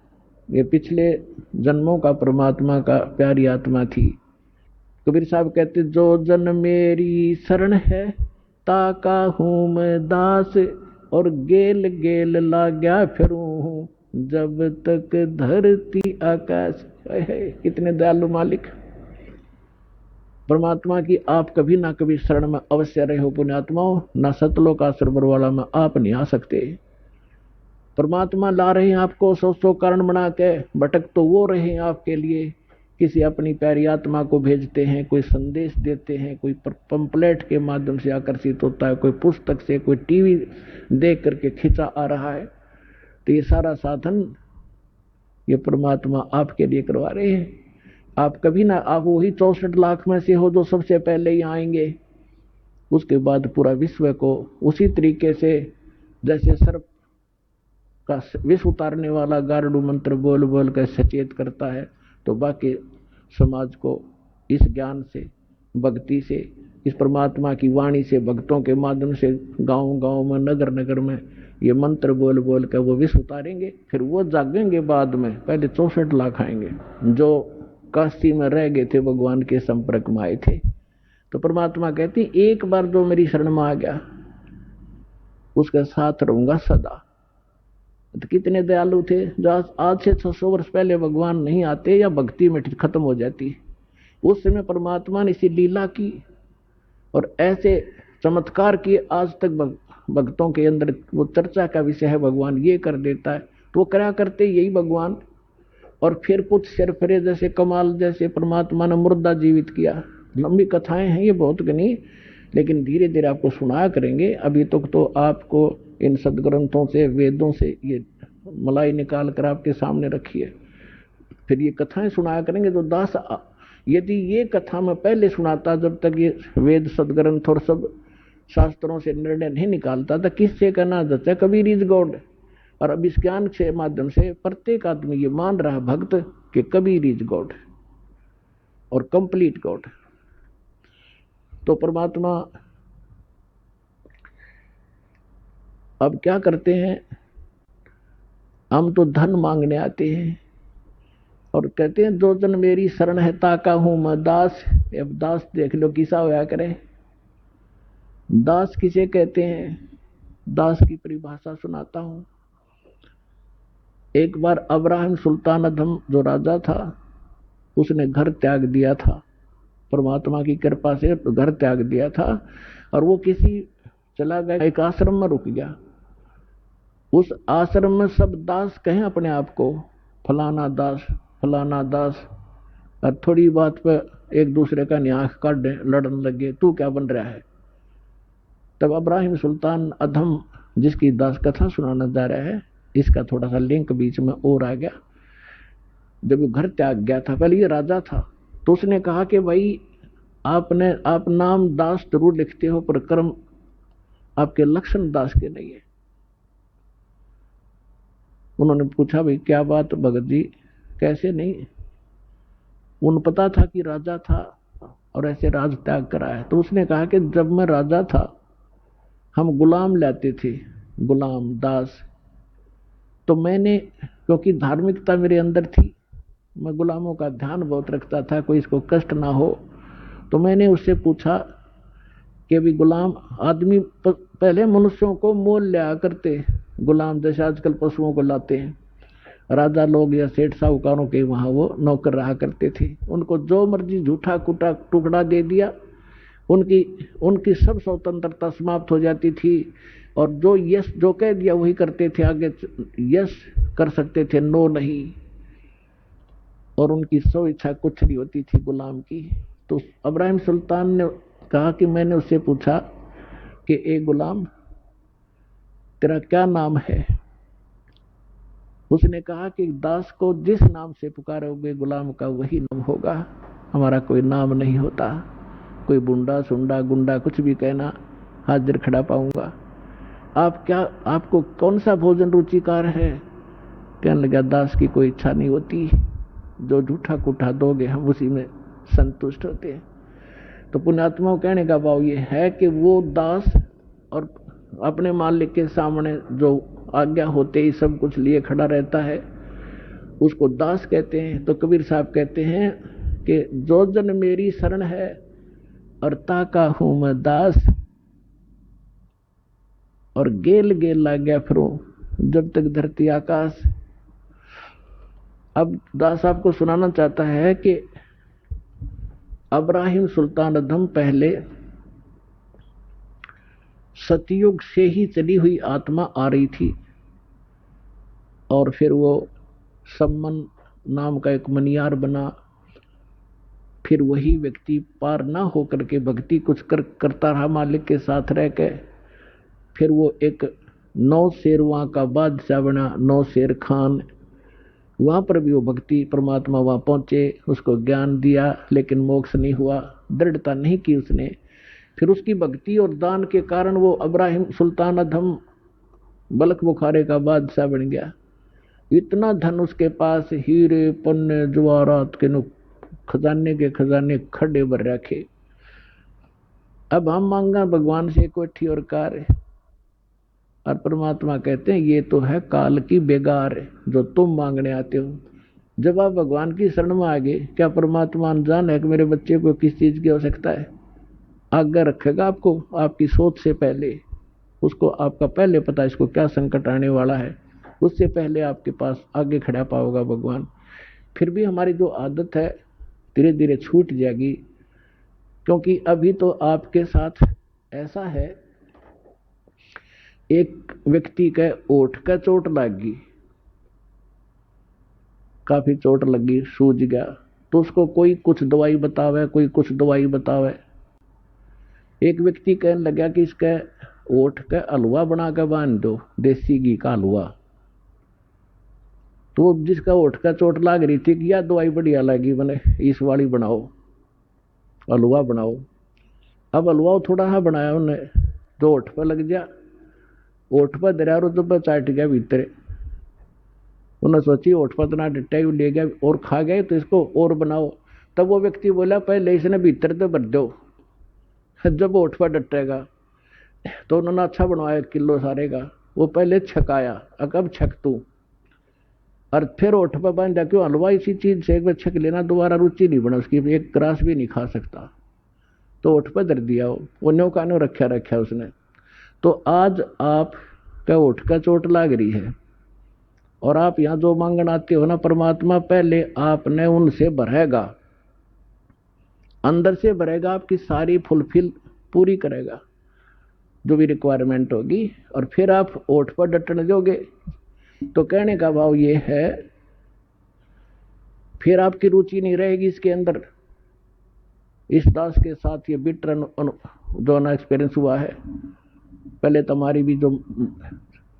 ये पिछले जन्मों का परमात्मा का प्यारी आत्मा थी। कबीर साहब कहते, जो जन मेरी शरण है ताका हूं मैं दास, और गेल गेल लाग्या फिरूं जब तक धरती आकाश। कितने दयालु मालिक परमात्मा की आप कभी ना कभी शरण में अवश्य रहे हो पुण्यात्माओं। ना सतलोक आश्रम वाला में आप नहीं आ सकते। परमात्मा ला रहे हैं आपको, 100 कारण बना के, भटक तो वो रहे हैं आपके लिए। किसी अपनी प्यारी आत्मा को भेजते हैं, कोई संदेश देते हैं, कोई पंपलेट के माध्यम से आकर्षित होता है, कोई पुस्तक से, कोई टीवी देख करके खिंचा आ रहा है। तो ये सारा साधन ये परमात्मा आपके लिए करवा रहे हैं। आप कभी ना, आप वही 64 लाख में से हो जो सबसे पहले ही आएंगे। उसके बाद पूरा विश्व को उसी तरीके से, जैसे सर्प का विष उतारने वाला गारुड़ मंत्र बोल बोल कर सचेत करता है, तो बाकी समाज को इस ज्ञान से, भक्ति से, इस परमात्मा की वाणी से, भक्तों के माध्यम से गांव गांव में, नगर नगर में ये मंत्र बोल बोल कर वो विष उतारेंगे। फिर वो जागेंगे बाद में। पहले 64 लाख आएंगे जो काशी में रह गए थे, भगवान के संपर्क में आए थे। तो परमात्मा कहती, एक बार जो मेरी शरण में आ गया उसके साथ रहूंगा सदा। तो कितने दयालु थे। जो आज से 600 वर्ष पहले भगवान नहीं आते या भक्ति में खत्म हो जाती, उस समय परमात्मा ने इसी लीला की और ऐसे चमत्कार किए। आज तक भक्तों के अंदर वो चर्चा का विषय है, भगवान ये कर देता है, तो वो क्या करते यही भगवान। और फिर कुछ सिरफरे जैसे कमाल जैसे परमात्मा ने मुर्दा जीवित किया। लंबी कथाएं हैं ये बहुत गनी, लेकिन धीरे धीरे आपको सुनाया करेंगे। अभी तक तो आपको इन सदग्रंथों से, वेदों से ये मलाई निकाल कर आपके सामने रखी है, फिर ये कथाएं सुनाया करेंगे। तो दास, यदि ये कथा मैं पहले सुनाता, जब तक ये वेद सदग्रंथ और सब शास्त्रों से निर्णय नहीं निकालता था, किससे कहना जचा कबीर इज गॉड। और अब इस ज्ञान के माध्यम से प्रत्येक आदमी ये मान रहा है भक्त कि कबीर इज गॉड और कंप्लीट गॉड। तो परमात्मा अब क्या करते हैं, हम तो धन मांगने आते हैं और कहते हैं जो जन मेरी शरण है ताका हूं मैं दास। अब दास देख लो किसा होया करे। दास किसे कहते हैं, दास की परिभाषा सुनाता हूं। एक बार अब्राहम सुल्तान अदम जो राजा था उसने घर त्याग दिया था, परमात्मा की कृपा से घर त्याग दिया था और वो किसी चला गया, एक आश्रम में रुक गया। उस आश्रम में सब दास कहें अपने आप को, फलाना दास फलाना दास, और थोड़ी बात पर एक दूसरे का न्याय काटने लड़ने लगे, तू क्या बन रहा है। तब अब्राहिम सुल्तान अधम जिसकी दास कथा सुनाना जा रहा है, इसका थोड़ा सा लिंक बीच में और आ गया। जब वो घर त्याग गया था, पहले ये राजा था, तो उसने कहा कि भाई आप नाम दास जरूर लिखते हो पर कर्म आपके लक्षण दास के नहीं है। उन्होंने पूछा भाई क्या बात भगत जी, कैसे नहीं। उन पता था कि राजा था और ऐसे राज त्याग करा है। तो उसने कहा कि जब मैं राजा था हम गुलाम लाते थे, गुलाम दास। तो मैंने, क्योंकि धार्मिकता मेरे अंदर थी, मैं गुलामों का ध्यान बहुत रखता था, कोई इसको कष्ट ना हो। तो मैंने उससे पूछा कि भी गुलाम आदमी पहले मनुष्यों को मोल लिया करते, गुलाम जैसे आजकल पशुओं को लाते हैं। राजा लोग या सेठ साहूकारों के वहां वो नौकर रहा करते थे, उनको जो मर्जी झूठा कुटा टुकड़ा दे दिया, उनकी सब स्वतंत्रता समाप्त हो जाती थी और जो यस जो कह दिया वही करते थे, आगे यस कर सकते थे, नो नहीं। और उनकी सो इच्छा कुछ नहीं होती थी गुलाम की। तो अब्राहिम सुल्तान ने कहा कि मैंने उससे पूछा कि ए गुलाम तेरा क्या नाम है। उसने कहा कि दास को जिस नाम से पुकारोगे गुलाम का वही नाम होगा, हमारा कोई नाम नहीं होता। कोई बुंडा सुंडा गुंडा कुछ भी कहना, हाजिर खड़ा पाऊंगा। आपको कौन सा भोजन रुचिकार है। कहने लगा दास की कोई इच्छा नहीं होती, जो झूठा कुठा दोगे हम उसी में संतुष्ट होते हैं। तो पुण्यात्माओं कहने का भाव ये है कि वो दास और अपने मालिक के सामने जो आज्ञा होते ही सब कुछ लिए खड़ा रहता है उसको दास कहते हैं। तो कबीर साहब कहते हैं कि जो जन मेरी शरण है और ताका हूं मैं दास, और गेल गेल ला गया फिरूं जब तक धरती आकाश। अब दास आपको सुनाना चाहता है कि अब्राहिम सुल्तान अदम पहले सतयुग से ही चली हुई आत्मा आ रही थी और फिर वो सम्मन नाम का एक मनियार बना। फिर वही व्यक्ति पार ना होकर के भक्ति कुछ करता रहा मालिक के साथ रह के। फिर वो एक 9 शेरवां का बादशाह बना, 9 शेर खान। वहां पर भी वो भक्ति परमात्मा वहां पहुंचे, उसको ज्ञान दिया लेकिन मोक्ष नहीं हुआ, दृढ़ता नहीं की उसने। फिर उसकी भक्ति और दान के कारण वो अब्राहिम सुल्तान अधम बलख बुखारे का बादशाह बन गया। इतना धन उसके पास, हीरे पन्ने जवाहरात के खजाने के खजाने खड्डे भर रखे। अब हम मांगा भगवान से कोठी और कार, और परमात्मा कहते हैं ये तो है काल की बेगार जो तुम मांगने आते हो। जब आप भगवान की शरण में आ गए, क्या परमात्मा अनजान है कि मेरे बच्चे को किस चीज की आवश्यकता है। आज्ञा रखेगा आपको आपकी सोच से पहले, उसको आपका पहले पता इसको क्या संकट आने वाला है, उससे पहले आपके पास आगे खड़ा पाओगा भगवान। फिर भी हमारी जो आदत है धीरे धीरे छूट जाएगी, क्योंकि अभी तो आपके साथ ऐसा है, एक व्यक्ति के ओठ का चोट लगी, काफी चोट लगी, सूज गया, तो उसको कोई कुछ दवाई बतावे, कोई कुछ दवाई बतावे। एक व्यक्ति कहने लगा कि इसका ओठ का हलवा बना कर बांध दो, देसी घी का हलवा। तो जिसका ओठ का चोट लग रही थी कि यह दवाई बढ़िया लगी, बने इस वाली बनाओ, हलवा बनाओ। अब हलवा थोड़ा सा बनाया उन्हें, जो ओठ पर लग गया, ओठ पर दरिया तो चाट गया भीतर। उन्होंने सोची होठ पर इतना डट्टा ले गया और खा गए तो इसको और बनाओ। तब वो व्यक्ति बोला पहले इसने भीतर तो भर दो, जब होठ पर डटेगा। तो उन्होंने अच्छा बनवाया 1 किलो सारे का, वो पहले छकाया, अब छक तू, और फिर होठ पर बांधा। क्यों? हलवा इसी चीज से एक बार छक लेना, दोबारा रुचि नहीं बना उसकी, एक ग्रास भी नहीं खा सकता। तो होठ पर धर दिया, वो न्यो का न्यो रखा उसने। तो आज आप का होठ का चोट लाग रही है और आप यहाँ जो मांगन आते हो ना, परमात्मा पहले आपने उनसे भरेगा, अंदर से भरेगा, आपकी सारी फुलफिल पूरी करेगा जो भी रिक्वायरमेंट होगी, और फिर आप होठ पर डटने दोगे। तो कहने का भाव ये है, फिर आपकी रुचि नहीं रहेगी इसके अंदर। इस दास के साथ ये बिटर जो ना एक्सपीरियंस हुआ है। पहले तुम्हारी भी जो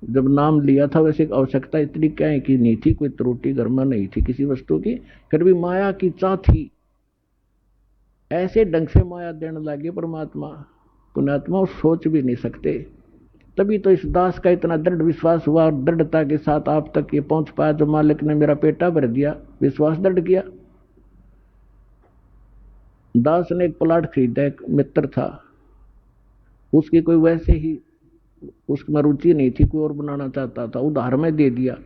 जब नाम लिया था वैसे आवश्यकता इतनी क्या है कि नहीं थी, कोई त्रुटि घर में नहीं थी किसी वस्तु की, फिर भी माया की चाह थी। ऐसे ढंग से माया देने लगे परमात्मा, पुण्यात्मा सोच भी नहीं सकते। तभी तो इस दास का इतना दृढ़ विश्वास हुआ और दृढ़ता के साथ आप तक ये पहुंच पाया। जो मालिक ने मेरा पेटा भर दिया, विश्वास दृढ़ किया। दास ने एक प्लाट खरीदा, एक मित्र था, उसकी कोई वैसे ही उसमें रुचि नहीं थी, कोई और बनाना चाहता था, उधार में दे दिया।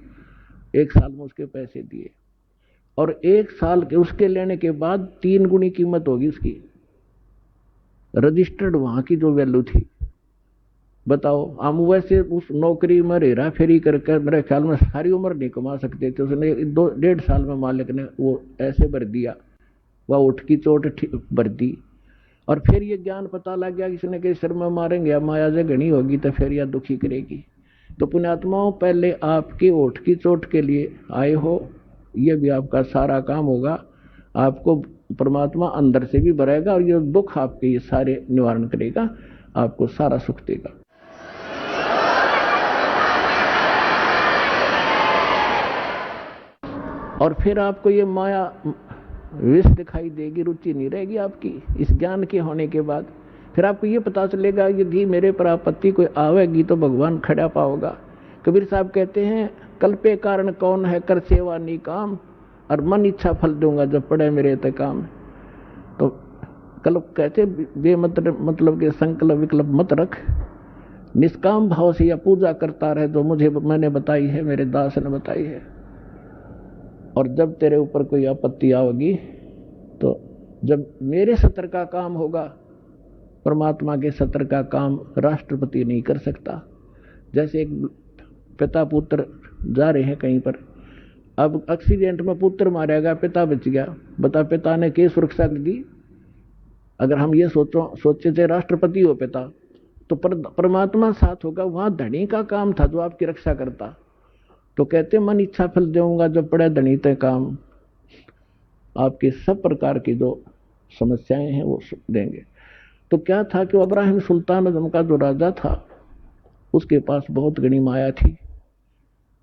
1 साल में उसके पैसे दिए और 1 साल के उसके लेने के बाद 3 गुनी कीमत होगी उसकी, रजिस्टर्ड वहां की जो वैल्यू थी। बताओ, हम वैसे उस नौकरी में हेरा फेरी करके मेरे ख्याल में सारी उम्र नहीं कमा सकते थे। उसने 1.5 साल में मालिक ने वो ऐसे भर दिया, वह उठ की चोट भर दी। और फिर ये ज्ञान पता लग गया किसी ने के सिर में मारेंगे या माया से घनी होगी तो फिर यह दुखी करेगी। तो पुण्यात्माओं, पहले आपके ओठ की चोट के लिए आए हो, ये भी आपका सारा काम होगा। आपको परमात्मा अंदर से भी भरेगा और ये दुख आपके ये सारे निवारण करेगा, आपको सारा सुख देगा। और फिर आपको ये माया विष दिखाई देगी, रुचि नहीं रहेगी आपकी इस ज्ञान के होने के बाद। फिर आपको ये पता चलेगा यदि मेरे पर आपत्ति कोई आवेगी तो भगवान खड़ा पाओगा। कबीर साहब कहते हैं, कल्पे कारण कौन है, कर सेवा नी काम, और मन इच्छा फल दूंगा जब पड़े मेरे ते काम। तो कल्प कहते मतलब के संकल्प विकल्प मत रख, निष्काम भाव से या पूजा करता रहे जो मुझे मैंने बताई है, मेरे दास ने बताई है। और जब तेरे ऊपर कोई आपत्ति आएगी तो जब मेरे सत्र का काम होगा, परमात्मा के सत्र का काम राष्ट्रपति नहीं कर सकता। जैसे एक पिता पुत्र जा रहे हैं कहीं पर, अब एक्सीडेंट में पुत्र मारा गया, पिता बच गया, बता पिता ने क्या सुरक्षा कर दी? अगर हम ये सोचे थे राष्ट्रपति हो पिता, तो परमात्मा साथ होगा, वहां धनी का काम था जो आपकी रक्षा करता। तो कहते मन इच्छा फल दूंगा जब पड़े धनी ते काम। आपके सब प्रकार की जो समस्याएं हैं वो देंगे। तो क्या था कि इब्राहिम सुल्तान आजम का जो राजा था उसके पास बहुत घनी माया थी,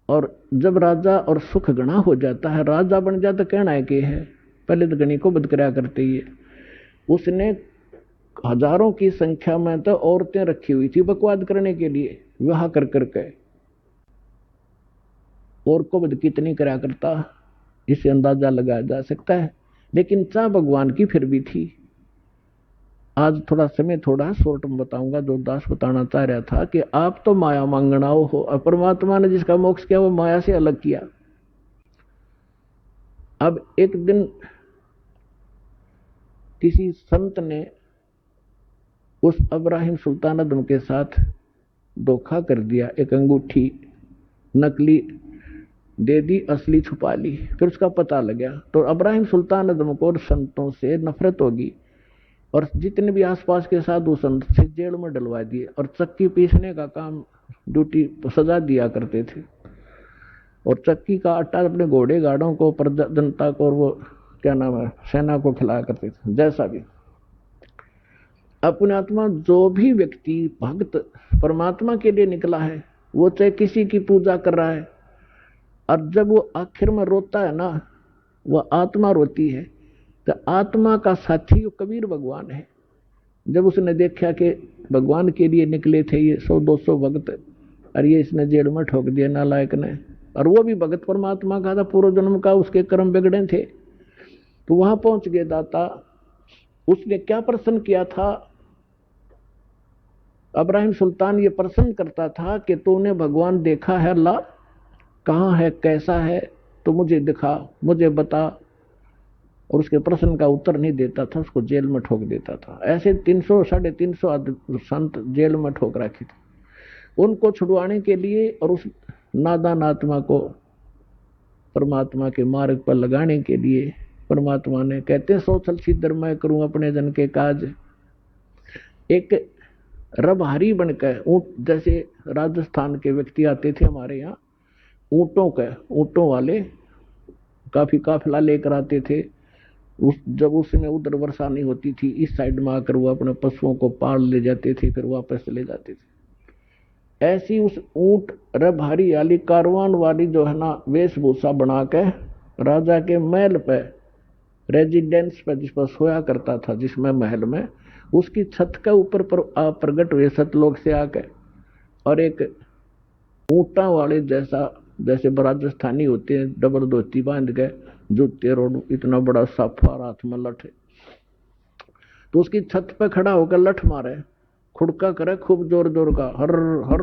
और जब राजा और सुख घना हो जाता है, राजा बन जाता, कहना है कि है पहले तो घनी को बद कराया करते ही। उसने हजारों की संख्या में तो औरतें रखी हुई थी बकवाद करने के लिए, विवाह कर करके, और को बद कितनी करा करता, इससे अंदाजा लगाया जा सकता है। लेकिन चाह भगवान की फिर भी थी। आज थोड़ा समय थोड़ा शॉर्ट में बताऊंगा जो दास बताना चाह रहा था कि आप तो माया मांगनाओ हो, और परमात्मा ने जिसका मोक्ष किया वो माया से अलग किया। अब एक दिन किसी संत ने उस इब्राहिम सुल्तान आजम के साथ धोखा कर दिया, एक अंगूठी नकली दे दी, असली छुपा ली। फिर उसका पता लगा तो इब्राहिम सुल्तान आजम को और संतों से नफरत होगी, और जितने भी आसपास के साधु संत से जेल में डलवा दिए, और चक्की पीसने का काम ड्यूटी सजा दिया करते थे, और चक्की का आटा अपने घोड़े गाड़ों को, जनता को, और वो क्या नाम है, सेना को खिलाया करते थे। जैसा भी अपने आत्मा जो भी व्यक्ति भक्त परमात्मा के लिए निकला है, वो चाहे किसी की पूजा कर रहा है, और जब वो आखिर में रोता है ना, वह आत्मा रोती है, तो आत्मा का साथी कबीर भगवान है। जब उसने देखा कि भगवान के लिए निकले थे ये 100-200 भक्त, और ये इसने जेल में ठोक दिया नालायक ने, और वो भी भगत परमात्मा का था, पूर्व जन्म का उसके कर्म बिगड़े थे। तो वहां पहुंच गए दाता। उसने क्या प्रश्न किया था? इब्राहिम सुल्तान ये प्रश्न करता था कि तूने भगवान देखा है? अल्लाह कहाँ है, कैसा है, तो मुझे दिखा, मुझे बता। और उसके प्रश्न का उत्तर नहीं देता था, उसको जेल में ठोक देता था। ऐसे 300 350 संत जेल में ठोक रखे थे। उनको छुड़वाने के लिए और उस नादान आत्मा को परमात्मा के मार्ग पर लगाने के लिए परमात्मा ने, कहते हैं, सोचल सिद्धर मैं करूं अपने जन के काज। एक रबहारी बनकर ऊंट, जैसे राजस्थान के व्यक्ति आते थे हमारे यहाँ, ऊंटों वाले काफी काफिला लेकर आते थे। जब उसमें उधर वर्षा नहीं होती थी, इस साइड में आकर वो अपने पशुओं को पाल ले जाते थे, फिर वापस चले जाते थे। ऐसी उस ऊंट रबहारी वाली कारवान वाली जो है ना, वेशभूषा बना के राजा के महल पे, रेजिडेंस पे जिस पर सोया करता था, जिसमें महल में, उसकी छत के ऊपर प्रगट हुए सतलोक से आके, और एक ऊंटा वाले जैसा, जैसे राजस्थानी होते हैं, डबल धोती बांध के, जूते रोड, इतना बड़ा साफा, हाथ में लठ, तो उसकी छत पे खड़ा होकर लठ मारे, खुड़का करे खूब जोर जोर का, हर हर।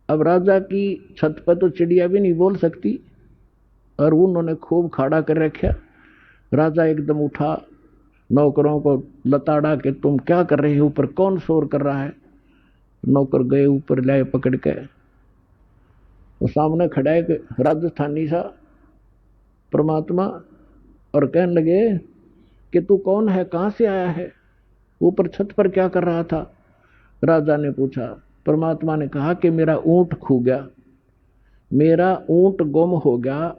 अब राजा की छत पर तो चिड़िया भी नहीं बोल सकती, और उन्होंने खूब खाड़ा कर रखा। राजा एकदम उठा, नौकरों को लताड़ा के, तुम क्या कर रहे हो, ऊपर कौन शोर कर रहा है? नौकर गए ऊपर, लाए पकड़ के। वो सामने खड़ा है राजस्थानी सा परमात्मा, और कहने लगे कि तू कौन है, कहां से आया है, ऊपर छत पर क्या कर रहा था? राजा ने पूछा। परमात्मा ने कहा कि मेरा ऊंट खो गया, मेरा ऊंट गुम हो गया,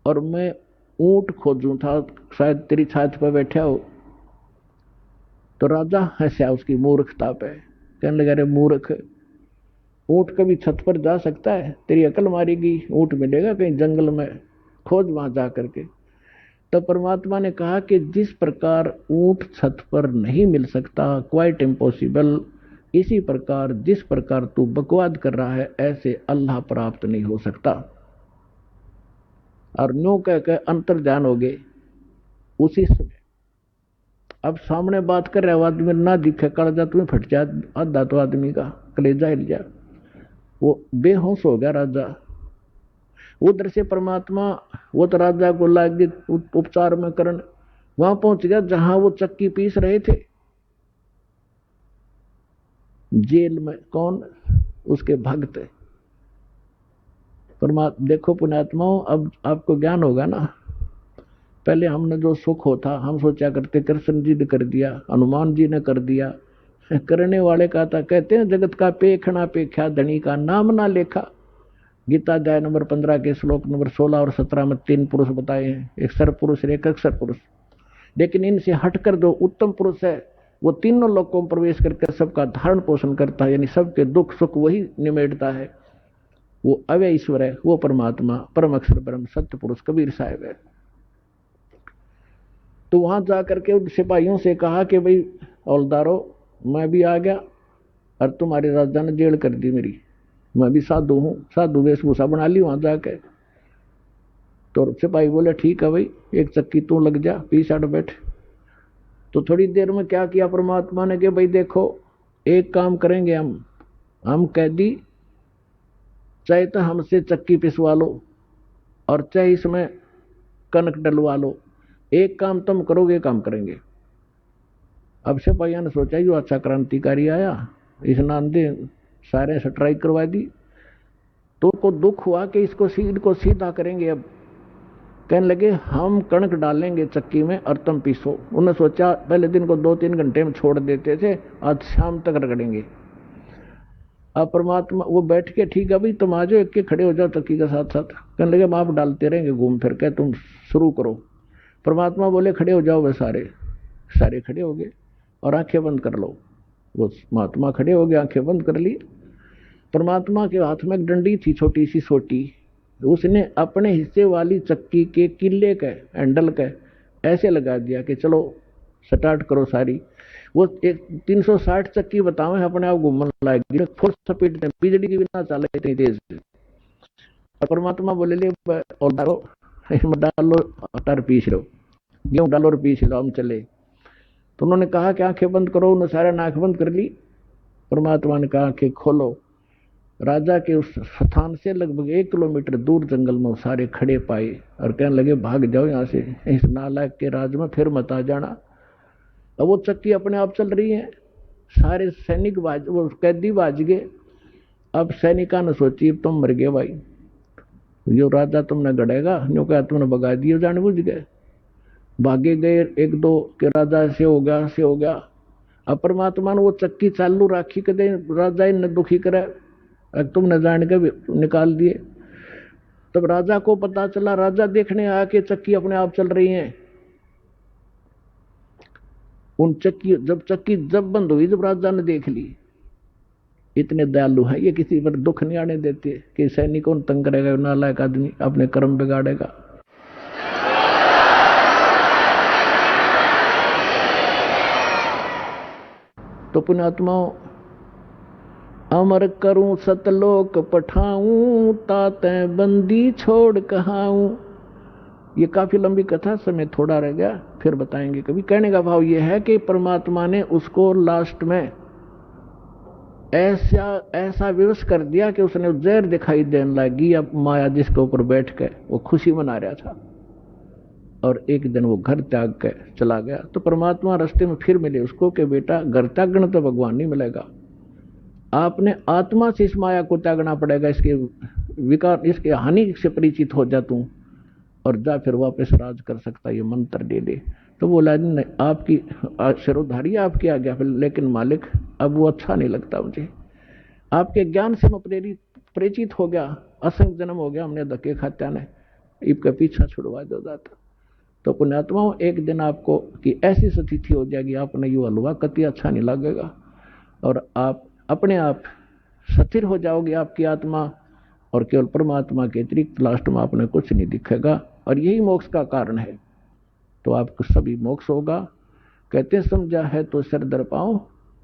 और मैं ऊंट खोजूं था, शायद तेरी छात पर बैठा हो। तो राजा हंसा उसकी मूर्खता पे, कहने लगा, अरे मूर्ख, ऊंट कभी छत पर जा सकता है? तेरी अकल मारेगी, ऊंट मिलेगा कहीं जंगल में, खोज वहां जा करके। तो परमात्मा ने कहा कि जिस प्रकार ऊंट छत पर नहीं मिल सकता, क्वाइट इम्पॉसिबल, इसी प्रकार जिस प्रकार तू बकवाद कर रहा है, ऐसे अल्लाह प्राप्त नहीं हो सकता। और न्यू कह के अंतर ध्यान हो गए उसी समय। अब सामने बात कर रहे हो आदमी ना दिखे, कलेजा तुम्हें फट जाए, आधा तो आदमी का कलेजा हिल जाए, वो बेहोश हो गया राजा। उधर से परमात्मा, वो तो राजा को लागे उपचार में करन, वहां पहुंच गया जहां वो चक्की पीस रहे थे, जेल में। कौन? उसके भक्त। परमात्मा, देखो पुण्यात्माओं, अब आपको ज्ञान होगा ना। पहले हमने जो सुख होता, हम सोचा करते कृष्ण जी ने कर दिया, हनुमान जी ने कर दिया, करने वाले का था। कहते हैं, जगत का पेखना पेख्या, धनी का नाम ना लेखा। गीता अध्याय नंबर 15 के श्लोक नंबर 16 और 17 में 3 पुरुष बताए हैं, एक सर पुरुष, एक अक्षर पुरुष। लेकिन इनसे हटकर जो उत्तम पुरुष है, वो तीनों लोकों में प्रवेश करके सबका धारण पोषण करता है, यानी सबके दुख सुख वही निमेटता है। वो अव्यय ईश्वर है, वो परमात्मा, परम अक्षर ब्रह्म सत्य पुरुष कबीर साहब है। तो वहां जाकर के उन सिपाहियों से कहा कि भाई हौलदारो, मैं भी आ गया, और तुम्हारे राजा ने जेल कर दी मेरी, मैं भी साधु हूं, साधु वेशभूषा बना ली वहां जाके। तो सिपाही बोले, ठीक है भाई, एक चक्की तू लग जा, पीछे हट बैठ। तो थोड़ी देर में क्या किया परमात्मा ने कि भाई देखो, एक काम करेंगे हम कैदी, चाहे तो हमसे चक्की पिसवा लो, और चाहे इसमें कनक डलवा लो, एक काम तुम करोगे, काम करेंगे। अब सिपाहियों ने सोचा, यो अच्छा क्रांतिकारी आया, इस नांदे सारे स्ट्राइक करवा दी। तो को दुख हुआ कि इसको सीधा करेंगे। अब कहने लगे, हम कणक डालेंगे चक्की में और तुम पीसो। उन्होंने सोचा, पहले दिन को 2-3 घंटे में छोड़ देते थे, आज शाम तक रगड़ेंगे। अब परमात्मा वो बैठ के, ठीक है भाई तुम आ जाओ, एक के खड़े हो जाओ चक्की के साथ साथ। कहने लगे, हम आप डालते रहेंगे घूम फिर के, तुम शुरू करो। परमात्मा बोले, खड़े हो जाओ। वे सारे खड़े हो गए, और आंखें बंद कर लो। वो महात्मा खड़े हो गए, आंखें बंद कर ली। परमात्मा के हाथ में एक डंडी थी, छोटी सी सोटी। उसने अपने हिस्से वाली चक्की के किले के हैंडल के ऐसे लगा दिया कि चलो स्टार्ट करो सारी। वो एक 360 चक्की बताओ, अपने आप घूमने लगी, फुल स्पीड में, बिजली की बिना चले इतनी तेज। और परमात्मा बोले ले और डालो, इसमें डालो अटार पीस लो, गेहूं डालो और पीस लो, हम चले। तो उन्होंने कहा कि आंखें बंद करो, उन्होंने सारे आंखें बंद कर ली। परमात्मा ने कहा आंखें खोलो। राजा के उस स्थान से लगभग 1 किलोमीटर दूर जंगल में सारे खड़े पाए और कहने लगे भाग जाओ यहाँ से, इस नालायक के राज में फिर मत आ जाना। अब वो चक्की अपने आप चल रही है, सारे सैनिक वो कैदी बाज गए। अब सैनिका ने सोची तुम मर गए भाई, जो राजा तुमने गड़ेगा, जो कहा तुमने भगा दिए जान बुझ गए। भागे गए एक दो के राजा से हो गया से हो गया। अब परमात्मा ने वो चक्की चालू राखी कदे राजा ने दुखी करे, तुमने जान के निकाल दिए। तब राजा को पता चला, राजा देखने आया कि चक्की अपने आप चल रही है। उन चक्की जब बंद हुई, जब राजा ने देख ली, इतने दयालु है ये, किसी पर दुख नहीं आने देते कि सैनिकों तंग करेगा, नालायक आदमी अपने कर्म बिगाड़ेगा। तो पुण्यात्माओं, अमर करूं सतलोक पठाऊं, ताते बंदी छोड़ कहाऊं। ये काफी लंबी कथा, समय थोड़ा रह गया, फिर बताएंगे कभी। कहने का भाव ये है कि परमात्मा ने उसको लास्ट में ऐसा विवश कर दिया कि उसने जहर दिखाई देने लगी। अब माया जिसके ऊपर बैठ के वो खुशी मना रहा था, और एक दिन वो घर त्याग के चला गया। तो परमात्मा रास्ते में फिर मिले उसको कि बेटा घर त्यागना तो भगवान नहीं मिलेगा, आपने आत्मा से इस माया को त्यागना पड़ेगा, इसके विकार, इसके हानि से परिचित हो जा तू, और जा फिर वापस राज कर सकता, ये मंत्र दे दे। तो बोला नहीं, आपकी सिरोधारी आपकी आ गया, लेकिन मालिक अब वो अच्छा नहीं लगता मुझे, आपके ज्ञान से मैं परिचित हो गया, असंग जन्म हो गया, हमने धक्के खात्या ने इसका पीछा छुड़वा दो जाता। तो पुण्यात्माओं, एक दिन आपको कि ऐसी स्थिति हो जाएगी, आपने यू हलवा कति अच्छा नहीं लगेगा, और आप अपने आप स्थिर हो जाओगे, आपकी आत्मा, और केवल परमात्मा के अतिरिक्त लास्ट में आपने कुछ नहीं दिखेगा, और यही मोक्ष का कारण है। तो आपको सभी मोक्ष होगा। कहते समझा है तो सर दर पाओ,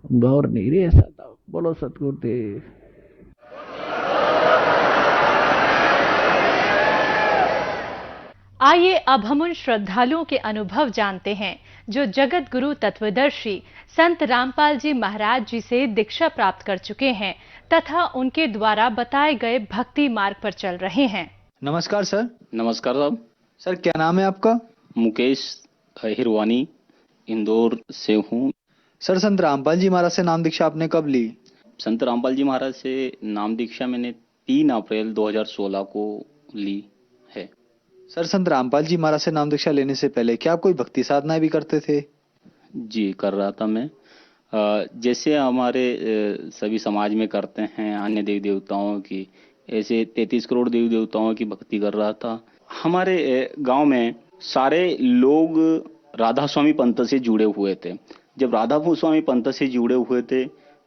भौर नहीं रे सदा। बोलो सतगुरुदेव। आइए अब हम उन श्रद्धालुओं के अनुभव जानते हैं जो जगत गुरु तत्वदर्शी संत रामपाल जी महाराज जी से दीक्षा प्राप्त कर चुके हैं तथा उनके द्वारा बताए गए भक्ति मार्ग पर चल रहे हैं। नमस्कार सर। नमस्कार साहब। सर क्या नाम है आपका? मुकेश हिरवानी, इंदौर से हूँ। सर संत रामपाल जी महाराज से नाम दीक्षा आपने कब ली? संत रामपाल जी महाराज से नाम दीक्षा मैंने 3 अप्रैल 2016 को ली है। सर संत रामपाल जी महाराज से नाम दीक्षा लेने से पहले क्या आप कोई भक्ति साधनाएं भी करते थे? जी कर रहा था मैं, जैसे हमारे सभी समाज में करते हैं अन्य देवी देवताओं की, ऐसे 33 करोड़ देवी देवताओं की भक्ति कर रहा था। हमारे गांव में सारे लोग राधा स्वामी पंथ से जुड़े हुए थे। जब राधा स्वामी पंथ से जुड़े हुए थे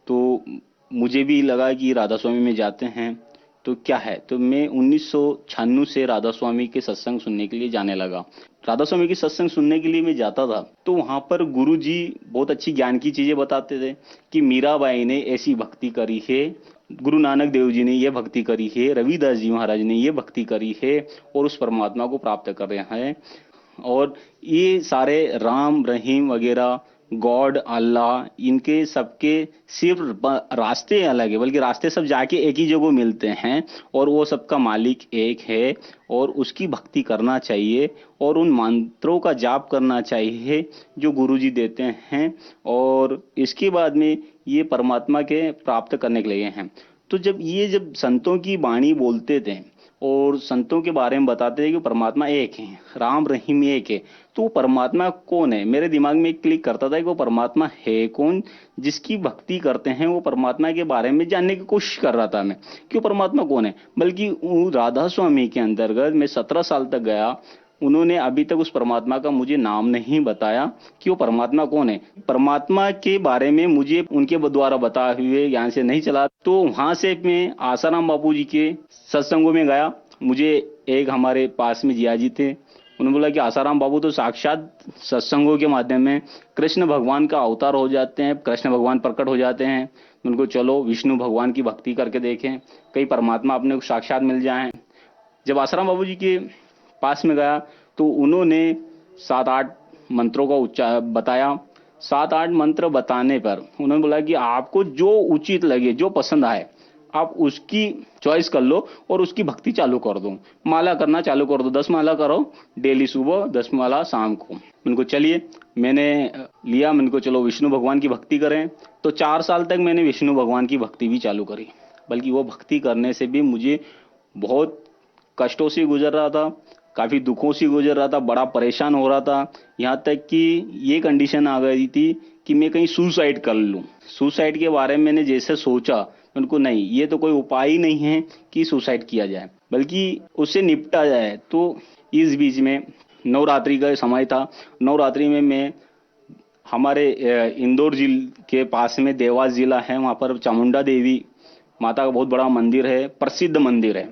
तो मुझे भी लगा कि राधा स्वामी में जाते हैं तो क्या है, तो मैं 1996 से राधा स्वामी के सत्संग सुनने के लिए जाने लगा। राधा स्वामी के सत्संग सुनने के लिए मैं जाता था तो वहां पर गुरु जी बहुत अच्छी ज्ञान की चीजें बताते थे कि मीराबाई ने ऐसी भक्ति करी है, गुरु नानक देव जी ने ये भक्ति करी है, रविदास जी महाराज ने ये भक्ति करी है और उस परमात्मा को प्राप्त कर रहे हैं। और ये सारे राम रहीम वगैरह गॉड अल्लाह, इनके सबके सिर्फ रास्ते अलग है, बल्कि रास्ते सब जाके एक ही जगह मिलते हैं और वो सबका मालिक एक है और उसकी भक्ति करना चाहिए और उन मंत्रों का जाप करना चाहिए जो गुरु जी देते हैं और इसके बाद में ये परमात्मा के प्राप्त करने के लिए हैं। तो जब संतों की वाणी बोलते थे और संतों के बारे में बताते थे कि परमात्मा एक है, राम रहीम एक है, तो वो परमात्मा कौन है, मेरे दिमाग में क्लिक करता था कि वो परमात्मा है कौन। जिसकी भक्ति करते हैं वो परमात्मा के बारे में जानने की कोशिश कर रहा था मैं कि वो परमात्मा कौन है। बल्कि राधा स्वामी के अंतर्गत मैं 17 साल तक गया, उन्होंने अभी तक उस परमात्मा का मुझे नाम नहीं बताया कि वो परमात्मा कौन है। परमात्मा के बारे में मुझे उनके द्वारा बताए हुए ज्ञान से नहीं चला। तो वहां से मैं आसाराम बापू जी के सत्संगों में गया। मुझे एक हमारे पास में जिया जी थे, उन्होंने बोला कि आसाराम बाबू तो साक्षात सत्संगों के माध्यम में कृष्ण भगवान का अवतार हो जाते हैं, कृष्ण भगवान प्रकट हो जाते हैं। उनको चलो विष्णु भगवान की भक्ति करके देखें, कई परमात्मा अपने को साक्षात मिल जाएं। जब आसाराम बाबू जी के पास में गया तो उन्होंने 7-8 मंत्रों का उच्चार बताया। 7-8 मंत्र बताने पर उन्होंने बोला कि आपको जो उचित लगे, जो पसंद आए, आप उसकी चॉइस कर लो और उसकी भक्ति चालू कर दो, माला करना चालू कर दो, 10 माला करो डेली, सुबह 10 माला शाम को। उनको चलिए मैंने लिया, मैंने को चलो विष्णु भगवान की भक्ति करें। तो 4 साल तक मैंने विष्णु भगवान की भक्ति भी चालू करी, बल्कि वो भक्ति करने से भी मुझे बहुत कष्टों से गुजर रहा था, काफी दुखों से गुजर रहा था, बड़ा परेशान हो रहा था। यहाँ तक कि ये कंडीशन आ गई थी कि मैं कहीं सुसाइड कर लूं। सुसाइड के बारे में मैंने जैसे सोचा, उनको नहीं, ये तो कोई उपाय ही नहीं है कि सुसाइड किया जाए, बल्कि उससे निपटा जाए। तो इस बीच में नवरात्रि का समय था। नवरात्रि में मैं हमारे इंदौर जिले के पास में देवास जिला है, वहां पर चामुंडा देवी माता का बहुत बड़ा मंदिर है, प्रसिद्ध मंदिर है।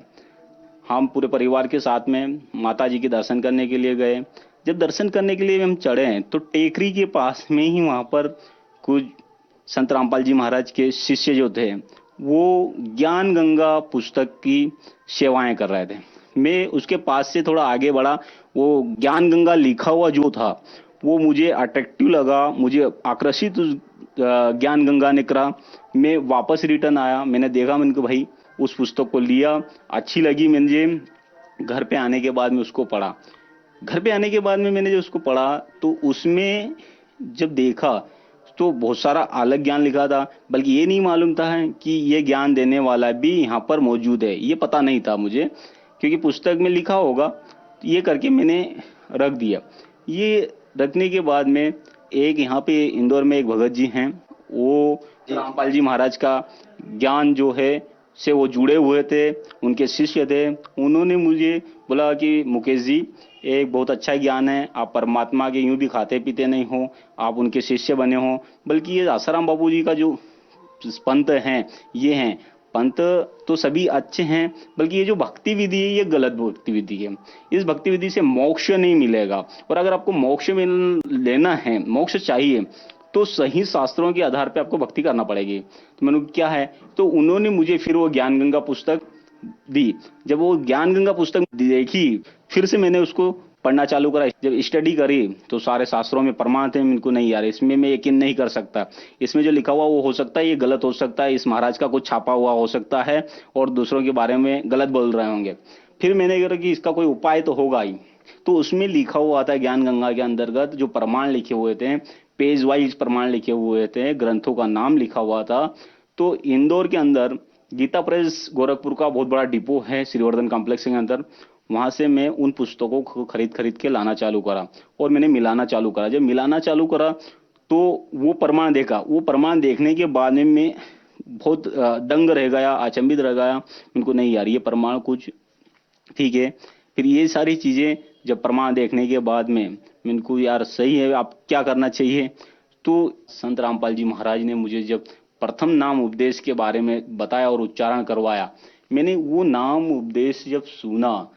हम पूरे परिवार के साथ में माता जी के दर्शन करने के लिए गए। जब दर्शन करने के लिए हम चढ़े तो टेकरी के पास में ही वहां पर कुछ संत रामपाल जी महाराज के शिष्य जो थे वो ज्ञान गंगा पुस्तक की सेवाएं कर रहे थे। मैं उसके पास से थोड़ा आगे बढ़ा, वो ज्ञान गंगा लिखा हुआ जो था वो मुझे अट्रैक्टिव लगा, मुझे आकर्षित ज्ञान गंगा ने करा। मैं वापस रिटर्न आया, मैंने देखा, मैंने कहा भाई उस पुस्तक को लिया, अच्छी लगी मुझे। घर पे आने के बाद में उसको पढ़ा। घर पे आने के बाद में मैंने जो उसको पढ़ा तो उसमें जब देखा तो बहुत सारा अलग ज्ञान लिखा था, बल्कि ये नहीं मालूम था कि ये ज्ञान देने वाला भी यहाँ पर मौजूद है, ये पता नहीं था मुझे, क्योंकि पुस्तक में लिखा होगा। ये करके मैंने रख दिया। ये रखने के बाद में एक यहाँ पे इंदौर में एक भगत जी हैं, वो रामपाल जी महाराज का ज्ञान जो है से वो जुड़े हुए थे, उनके शिष्य थे। उन्होंने मुझे बोला कि मुकेश जी एक बहुत अच्छा ज्ञान है, आप परमात्मा के यूं भी खाते पीते नहीं हो, आप उनके शिष्य बने हो, बल्कि ये आसाराम बाबू जी का जो पंथ हैं ये हैं, पंथ तो सभी अच्छे हैं, बल्कि ये जो भक्ति विधि है ये गलत भक्ति विधि है। इस भक्ति विधि से मोक्ष नहीं मिलेगा, और अगर आपको मोक्ष लेना है, मोक्ष चाहिए, तो सही शास्त्रों के आधार पे आपको भक्ति करना पड़ेगी। तो मैंने क्या है, तो उन्होंने मुझे फिर वो ज्ञान गंगा पुस्तक दी। जब वो ज्ञान गंगा पुस्तक देखी, फिर से मैंने उसको पढ़ना चालू करा। जब स्टडी करी तो सारे शास्त्रों में प्रमाण थे। इनको नहीं यार, इसमें मैं यकीन नहीं कर सकता, इसमें जो लिखा हुआ वो हो सकता है ये गलत हो सकता है, इस महाराज का कुछ छापा हुआ हो सकता है और दूसरों के बारे में गलत बोल रहे होंगे। फिर मैंने कहा कि इसका कोई उपाय तो होगा ही। तो उसमें लिखा हुआ था ज्ञान गंगा के अंतर्गत जो प्रमाण लिखे हुए थे, पेज वाइज प्रमाण लिखे हुए थे, ग्रंथों का नाम लिखा हुआ था। तो इंदौर के अंदर गीता प्रेस गोरखपुर का बहुत बड़ा डिपो है श्रीवर्धन कॉम्प्लेक्स के अंदर, वहां से मैं उन पुस्तकों को खरीद के लाना चालू करा और मैंने मिलाना चालू करा। जब मिलाना चालू करा तो वो प्रमाण देखा। वो प्रमाण देखने के बाद में मैं बहुत दंग रह गया, अचंभित रह गया। उनको नहीं यार, ये प्रमाण कुछ ठीक है। फिर ये सारी चीजें जब प्रमाण देखने के बाद में इनको यार सही है, आप क्या करना चाहिए। तो संत रामपाल जी महाराज ने मुझे जब प्रथम नाम उपदेश के बारे में बताया और उच्चारण करवाया, मैंने वो नाम उपदेश जब सुना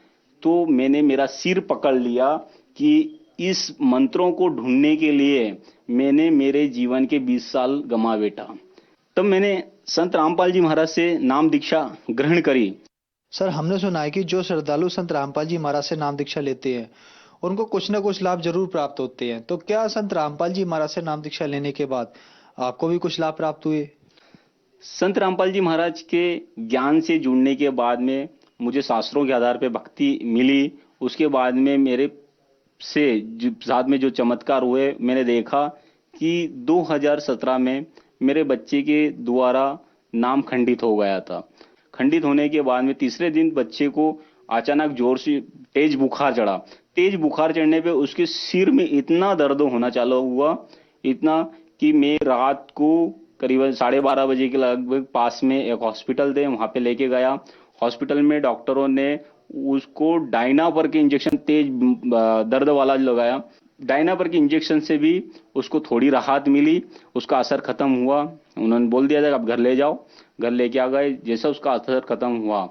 तो मैंने मेरा सिर पकड़ लिया कि इस मंत्रों को ढूंढने के लिए मैंने मेरे जीवन के 20 साल गंवा बैठा। तब मैंने संत रामपाल जी महाराज से नाम दीक्षा ग्रहण करी। सर, हमने सुना है कि जो श्रद्धालु संत रामपाल जी महाराज से नाम दीक्षा लेते हैं उनको कुछ ना कुछ लाभ जरूर प्राप्त होते हैं। तो क्या संत रामपाल जी महाराज से नाम दीक्षा लेने के बाद आपको भी कुछ लाभ प्राप्त हुए? संत रामपाल जी महाराज के ज्ञान से जुड़ने के बाद में मुझे शास्त्रों के आधार पर भक्ति मिली। उसके बाद में मेरे से साथ में जो चमत्कार हुए, मैंने देखा कि 2017 में मेरे बच्चे के द्वारा नाम खंडित हो गया था। खंडित होने के बाद में तीसरे दिन बच्चे को अचानक जोर से तेज बुखार चढ़ा। तेज बुखार चढ़ने पे उसके सिर में इतना दर्द होना चालू हुआ, इतना कि मैं रात को करीबन 12:30 बजे के लगभग पास में एक हॉस्पिटल थे, वहां पे लेके गया। हॉस्पिटल में डॉक्टरों ने उसको डायनापर के इंजेक्शन तेज दर्द वाला लगाया। डायनापर के इंजेक्शन से भी उसको थोड़ी राहत मिली, उसका असर खत्म हुआ। उन्होंने बोल दिया था कि आप घर ले जाओ। घर लेके आ गए। जैसा उसका असर खत्म हुआ,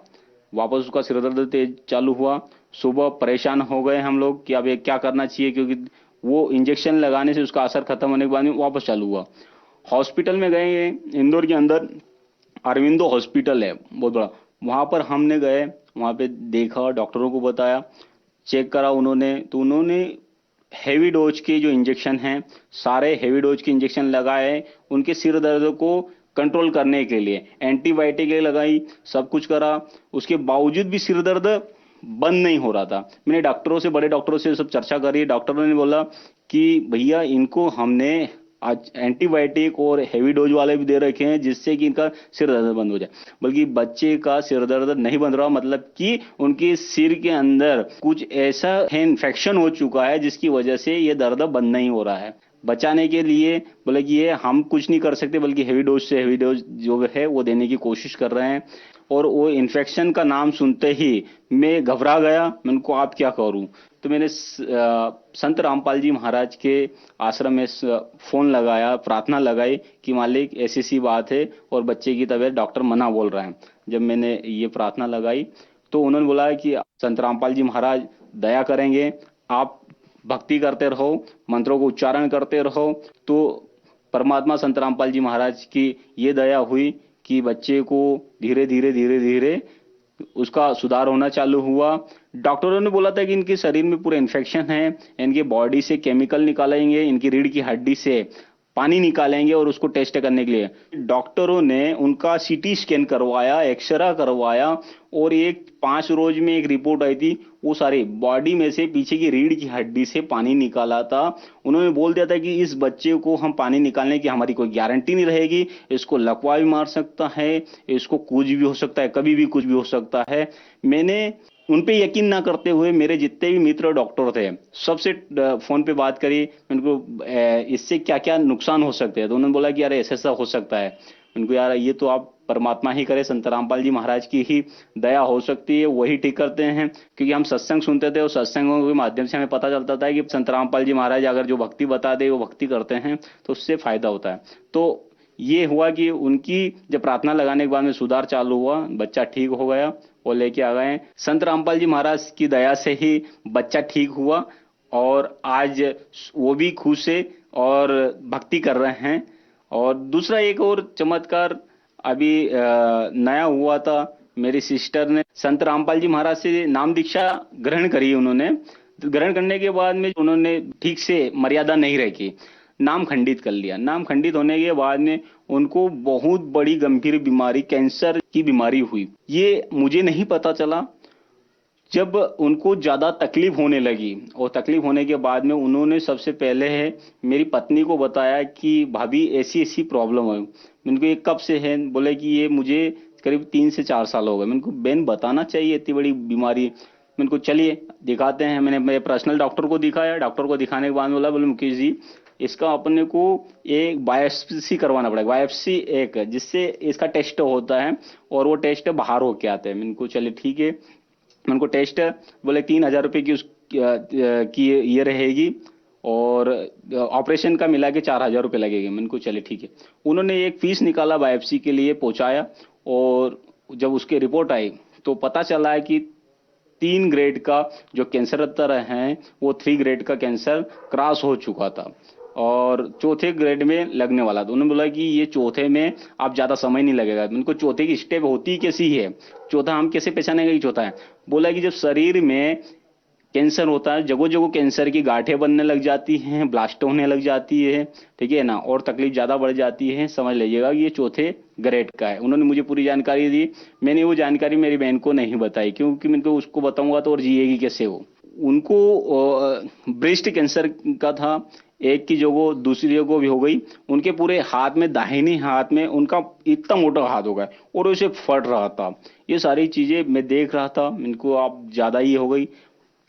वापस उसका सिर दर्द तेज चालू हुआ। सुबह परेशान हो गए हम लोग कि अब ये क्या करना चाहिए, क्योंकि वो इंजेक्शन लगाने से उसका असर खत्म होने के बाद में वापस चालू हुआ। हॉस्पिटल में गए, इंदौर के अंदर अरविंदो हॉस्पिटल है बहुत बड़ा, वहां पर हमने गए, वहां पे देखा, डॉक्टरों को बताया, चेक करा उन्होंने, तो उन्होंने हेवी डोज के जो इंजेक्शन हैं, सारे हेवी डोज के इंजेक्शन लगाए उनके सिर दर्द को कंट्रोल करने के लिए, एंटीबायोटिक लगाई, सब कुछ करा, उसके बावजूद भी सिर दर्द बंद नहीं हो रहा था। मैंने डॉक्टरों से, बड़े डॉक्टरों से सब चर्चा करी, डॉक्टरों ने बोला कि भैया इनको हमने आज एंटीबायोटिक और हेवी डोज वाले भी दे रखे हैं जिससे कि इनका सिर दर्द बंद हो जाए, बल्कि बच्चे का सिर दर्द नहीं बंद रहा, मतलब कि उनके सिर के अंदर कुछ ऐसा है, इन्फेक्शन हो चुका है जिसकी वजह से ये दर्द बंद नहीं हो रहा है। बचाने के लिए बोले कि ये हम कुछ नहीं कर सकते, बल्कि हेवी डोज से हेवी डोज जो है वो देने की कोशिश कर रहे हैं। और वो इन्फेक्शन का नाम सुनते ही मैं घबरा गया, मैं उनको आप क्या करूं, तो मैंने संत रामपाल जी महाराज के आश्रम में फोन लगाया, प्रार्थना लगाई कि मालिक ऐसी सी बात है और बच्चे की तबीयत डॉक्टर मना बोल रहा है। जब मैंने ये प्रार्थना लगाई तो उन्होंने बोला कि संत रामपाल जी महाराज दया करेंगे, आप भक्ति करते रहो, मंत्रों को उच्चारण करते रहो। तो परमात्मा संत रामपाल जी महाराज की ये दया हुई कि बच्चे को धीरे धीरे उसका सुधार होना चालू हुआ। डॉक्टरों ने बोला था कि इनके शरीर में पूरा इन्फेक्शन है, इनके बॉडी से केमिकल निकालेंगे, इनकी रीढ़ की हड्डी से पानी निकालेंगे और उसको टेस्ट करने के लिए डॉक्टरों ने उनका सीटी स्कैन करवाया, एक्सरा करवाया और 5 रोज में एक रिपोर्ट आई थी, वो सारी बॉडी में से पीछे की रीढ़ की हड्डी से पानी निकाला था। उन्होंने बोल दिया था कि इस बच्चे को हम पानी निकालने की हमारी कोई गारंटी नहीं रहेगी, इसको लकवा भी मार सकता है, इसको कुछ भी हो सकता है, कभी भी कुछ भी हो सकता है। मैंने उन पे यकीन ना करते हुए मेरे जितने भी मित्र डॉक्टर थे सबसे फोन पे बात करी, उनको इससे क्या क्या नुकसान हो सकते हैं, तो उन्होंने बोला कि यार ऐसा हो सकता है। उनको यार ये तो आप परमात्मा ही करे, संत रामपाल जी महाराज की ही दया हो सकती है, वही ठीक करते हैं। क्योंकि हम सत्संग सुनते थे और सत्संगों के माध्यम से हमें पता चलता था कि संत रामपाल जी महाराज अगर जो भक्ति बता दे वो भक्ति करते हैं तो उससे फायदा होता है। तो ये हुआ कि उनकी जब प्रार्थना लगाने के बाद में सुधार चालू हुआ, बच्चा ठीक हो गया और लेके आ गए। संत रामपाल जी महाराज की दया से ही बच्चा ठीक हुआ और आज वो भी खुश है और भक्ति कर रहे हैं। और दूसरा एक और चमत्कार अभी नया हुआ था, मेरी सिस्टर ने संत रामपाल जी महाराज से नाम दीक्षा ग्रहण करी। उन्होंने ग्रहण करने के बाद में उन्होंने ठीक से मर्यादा नहीं रखी, नाम खंडित कर लिया। नाम खंडित होने के बाद में उनको बहुत बड़ी गंभीर बीमारी, कैंसर की बीमारी हुई। ये मुझे नहीं पता चला, जब उनको ज्यादा तकलीफ होने लगी और तकलीफ होने के बाद में उन्होंने सबसे पहले है मेरी पत्नी को बताया कि भाभी ऐसी ऐसी प्रॉब्लम है। उनको ये कब से है, बोले कि ये मुझे करीब 3 से 4 साल हो गए। मैंने को बहन बताना चाहिए इतनी बड़ी बीमारी। मैंने को चलिए दिखाते हैं। मैंने मेरे पर्सनल डॉक्टर को दिखाया, डॉक्टर को दिखाने के बाद बोला, बोले मुकेश जी इसका अपने को एक बायोप्सी करवाना पड़ेगा, बायोप्सी एक जिससे इसका टेस्ट होता है और वो टेस्ट बाहर होके आते हैं। मैंने को चलिए ठीक है, उनको टेस्ट बोले 3,000 रुपए की ये रहेगी और ऑपरेशन का मिला के 4,000 रुपए लगेंगे। मैंने को चले ठीक है। उन्होंने एक फीस निकाला बायोप्सी के लिए, पहुंचाया और जब उसकी रिपोर्ट आई तो पता चला है कि 3 ग्रेड का जो कैंसर तरह है वो 3 ग्रेड का कैंसर क्रॉस हो चुका था और 4थे ग्रेड में लगने वाला था। उन्होंने बोला कि ये 4थे में आप ज्यादा समय नहीं लगेगा। उनको 4थे की स्टेप होती कैसी है, 4था हम कैसे पहचानेंगे कि 4था है। बोला कि जब शरीर में कैंसर होता है, जगह जगह कैंसर की गांठें बनने लग जाती हैं, ब्लास्ट होने लग जाती है, ठीक है ना, और तकलीफ ज्यादा बढ़ जाती है, समझ लीजिएगा कि ये 4थे ग्रेड का है। उन्होंने मुझे पूरी जानकारी दी, मैंने वो जानकारी मेरी बहन को नहीं बताई क्योंकि मैं तो उसको बताऊंगा तो और जिएगी कैसे वो। उनको ब्रेस्ट कैंसर का था, एक की जगह दूसरी जगह भी हो गई। उनके पूरे हाथ में, दाहिने हाथ में उनका इतना मोटा हाथ हो गया और उसे फट रहा था। ये सारी चीजें मैं देख रहा था, इनको आप ज्यादा ही हो गई।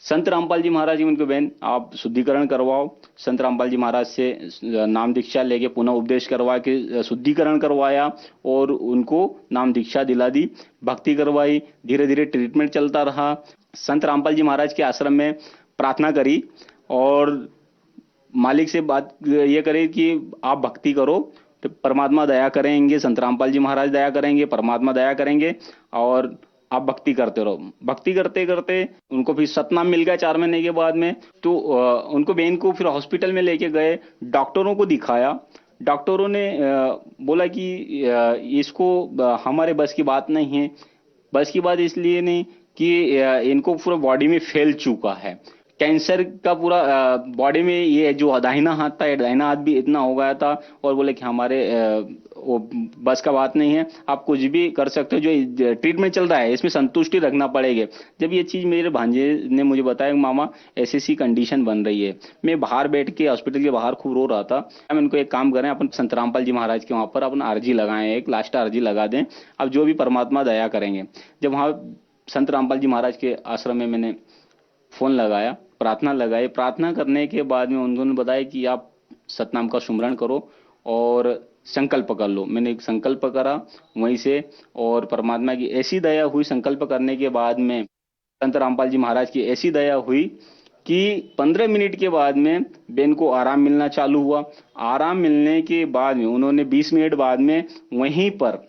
संत रामपाल जी महाराज जी, उनके बहन आप शुद्धिकरण करवाओ। संत रामपाल जी महाराज से नाम दीक्षा लेके पुनः उपदेश करवा के शुद्धिकरण करवाया और उनको नाम दीक्षा दिला दी, भक्ति करवाई, धीरे धीरे ट्रीटमेंट चलता रहा। संत रामपाल जी महाराज के आश्रम में प्रार्थना करी और मालिक से बात ये करे कि आप भक्ति करो तो परमात्मा दया करेंगे, संत रामपाल जी महाराज दया करेंगे, परमात्मा दया करेंगे और आप भक्ति करते रहो। भक्ति करते करते उनको फिर सतनाम मिल गया 4 महीने के बाद में। तो उनको बहन को फिर हॉस्पिटल में लेके गए, डॉक्टरों को दिखाया। डॉक्टरों ने बोला कि इसको हमारे बस की बात नहीं है, बस की बात इसलिए नहीं कि इनको पूरा बॉडी में फैल चुका है कैंसर का पूरा बॉडी में। ये जो दाहिना हाथ था, ये दाहिना हाथ भी इतना हो गया था और बोले कि हमारे वो बस का बात नहीं है, आप कुछ भी कर सकते हो, जो ट्रीटमेंट चल रहा है इसमें संतुष्टि रखना पड़ेगी। जब ये चीज मेरे भांजे ने मुझे बताया मामा ऐसी कंडीशन बन रही है, मैं बाहर बैठ के हॉस्पिटल के बाहर खूब रो रहा था। हम इनको एक काम करें, अपन संत रामपाल जी महाराज के वहां पर अपन अर्जी लगाएं, एक लास्ट अर्जी लगा दें, अब जो भी परमात्मा दया करेंगे। जब वहां संत रामपाल जी महाराज के आश्रम में मैंने फोन लगाया, प्रार्थना लगाई, प्रार्थना करने के बाद में उन्होंने बताया कि आप सतनाम का सुमरण करो और संकल्प कर लो। मैंने एक संकल्प करा वहीं से, और परमात्मा की ऐसी दया हुई, संकल्प करने के बाद में संत रामपाल जी महाराज की ऐसी दया हुई कि 15 मिनट के बाद में बेन को आराम मिलना चालू हुआ। आराम मिलने के बाद में उन्होंने 20 मिनट बाद में वहीं पर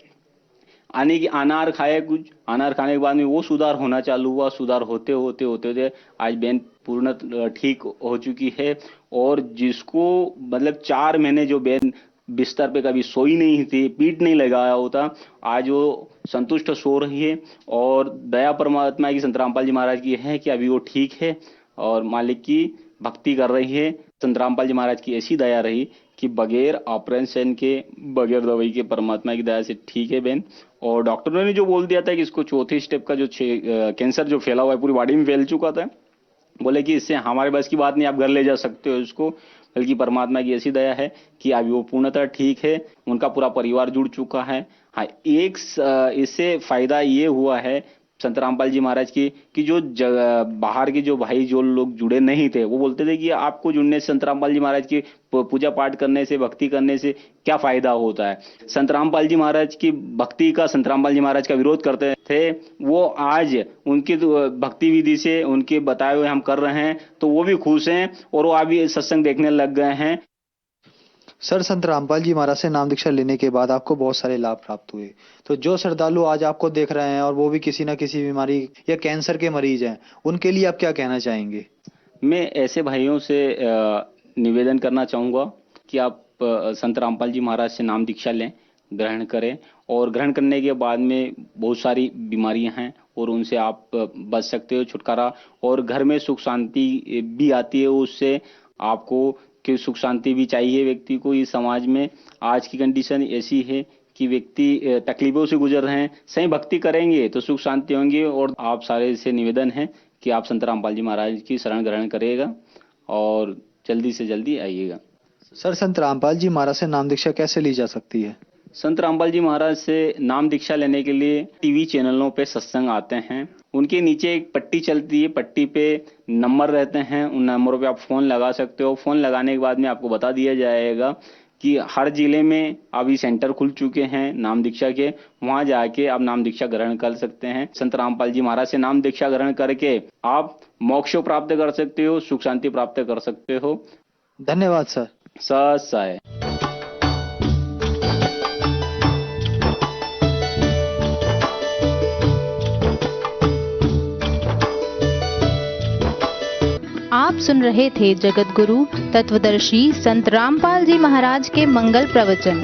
अनार खाए, कुछ अनार खाने के बाद में वो सुधार होना चालू हुआ। सुधार होते होते आज बेन पूर्ण ठीक हो चुकी है। और जिसको मतलब 4 महीने जो बेन बिस्तर पे कभी सोई नहीं थी, पीठ नहीं लगाया होता, आज वो संतुष्ट सो रही है। और दया परमात्मा की संत रामपाल जी महाराज की है कि अभी वो ठीक है और मालिक की भक्ति कर रही है। संत रामपाल जी महाराज की ऐसी दया रही कि बगैर ऑपरेशन के, बगैर दवाई के परमात्मा की दया से ठीक है बेन। और डॉक्टरों ने जो बोल दिया था कि इसको चौथे स्टेप का जो कैंसर जो फैला हुआ है पूरी बॉडी में फैल चुका था, बोले कि इससे हमारे बस की बात नहीं, आप घर ले जा सकते हो इसको, बल्कि परमात्मा की ऐसी दया है कि अभी वो पूर्णतः ठीक है, उनका पूरा परिवार जुड़ चुका है। हाँ, एक इससे फायदा ये हुआ है संत रामपाल जी महाराज की कि जो बाहर के जो भाई जो लोग जुड़े नहीं थे वो बोलते थे कि आपको जुड़ने से, संत रामपाल जी महाराज की पूजा पाठ करने से, भक्ति करने से क्या फायदा होता है। संत रामपाल जी महाराज की भक्ति का, संत रामपाल जी महाराज का विरोध करते थे, वो आज उनकी भक्ति विधि से, उनके बताए हुए हम कर रहे हैं तो वो भी खुश हैं और वो अभी सत्संग देखने लग गए हैं। सर, संत रामपाल जी महाराज से नाम दीक्षा लेने के बाद आपको बहुत सारे लाभ प्राप्त हुए, तो जो श्रद्धालु आज आपको देख रहे हैं और वो भी किसी न किसी बीमारी या कैंसर के मरीज हैं, उनके लिए आप क्या कहना चाहेंगे? मैं ऐसे भाइयों से निवेदन करना चाहूंगा कि आप संत रामपाल जी महाराज से नाम दीक्षा लें, ग्रहण करें, और ग्रहण करने के बाद में बहुत सारी बीमारियां हैं और उनसे आप बच सकते हो, छुटकारा, और घर में सुख शांति भी आती है उससे। आपको कि सुख शांति भी चाहिए व्यक्ति को। इस समाज में आज की कंडीशन ऐसी है कि व्यक्ति तकलीफों से गुजर रहे हैं, सही भक्ति करेंगे तो सुख शांति होंगी। और आप सारे से निवेदन है कि आप संत रामपाल जी महाराज की शरण ग्रहण करिएगा और जल्दी से जल्दी आइएगा। सर, संत रामपाल जी महाराज से नाम दीक्षा कैसे ली जा सकती है? संत रामपाल जी महाराज से नाम दीक्षा लेने के लिए टीवी चैनलों पे सत्संग आते हैं, उनके नीचे एक पट्टी चलती है, पट्टी पे नंबर रहते हैं, उन नंबरों पे आप फोन लगा सकते हो। फोन लगाने के बाद में आपको बता दिया जाएगा कि हर जिले में अभी सेंटर खुल चुके हैं नाम दीक्षा के, वहां जाके आप नाम दीक्षा ग्रहण कर सकते हैं। संत रामपाल जी महाराज से नाम दीक्षा ग्रहण करके आप मोक्ष प्राप्त कर सकते हो, सुख शांति प्राप्त कर सकते हो। धन्यवाद सर। सत साई। आप सुन रहे थे जगत गुरु तत्वदर्शी संत रामपाल जी महाराज के मंगल प्रवचन।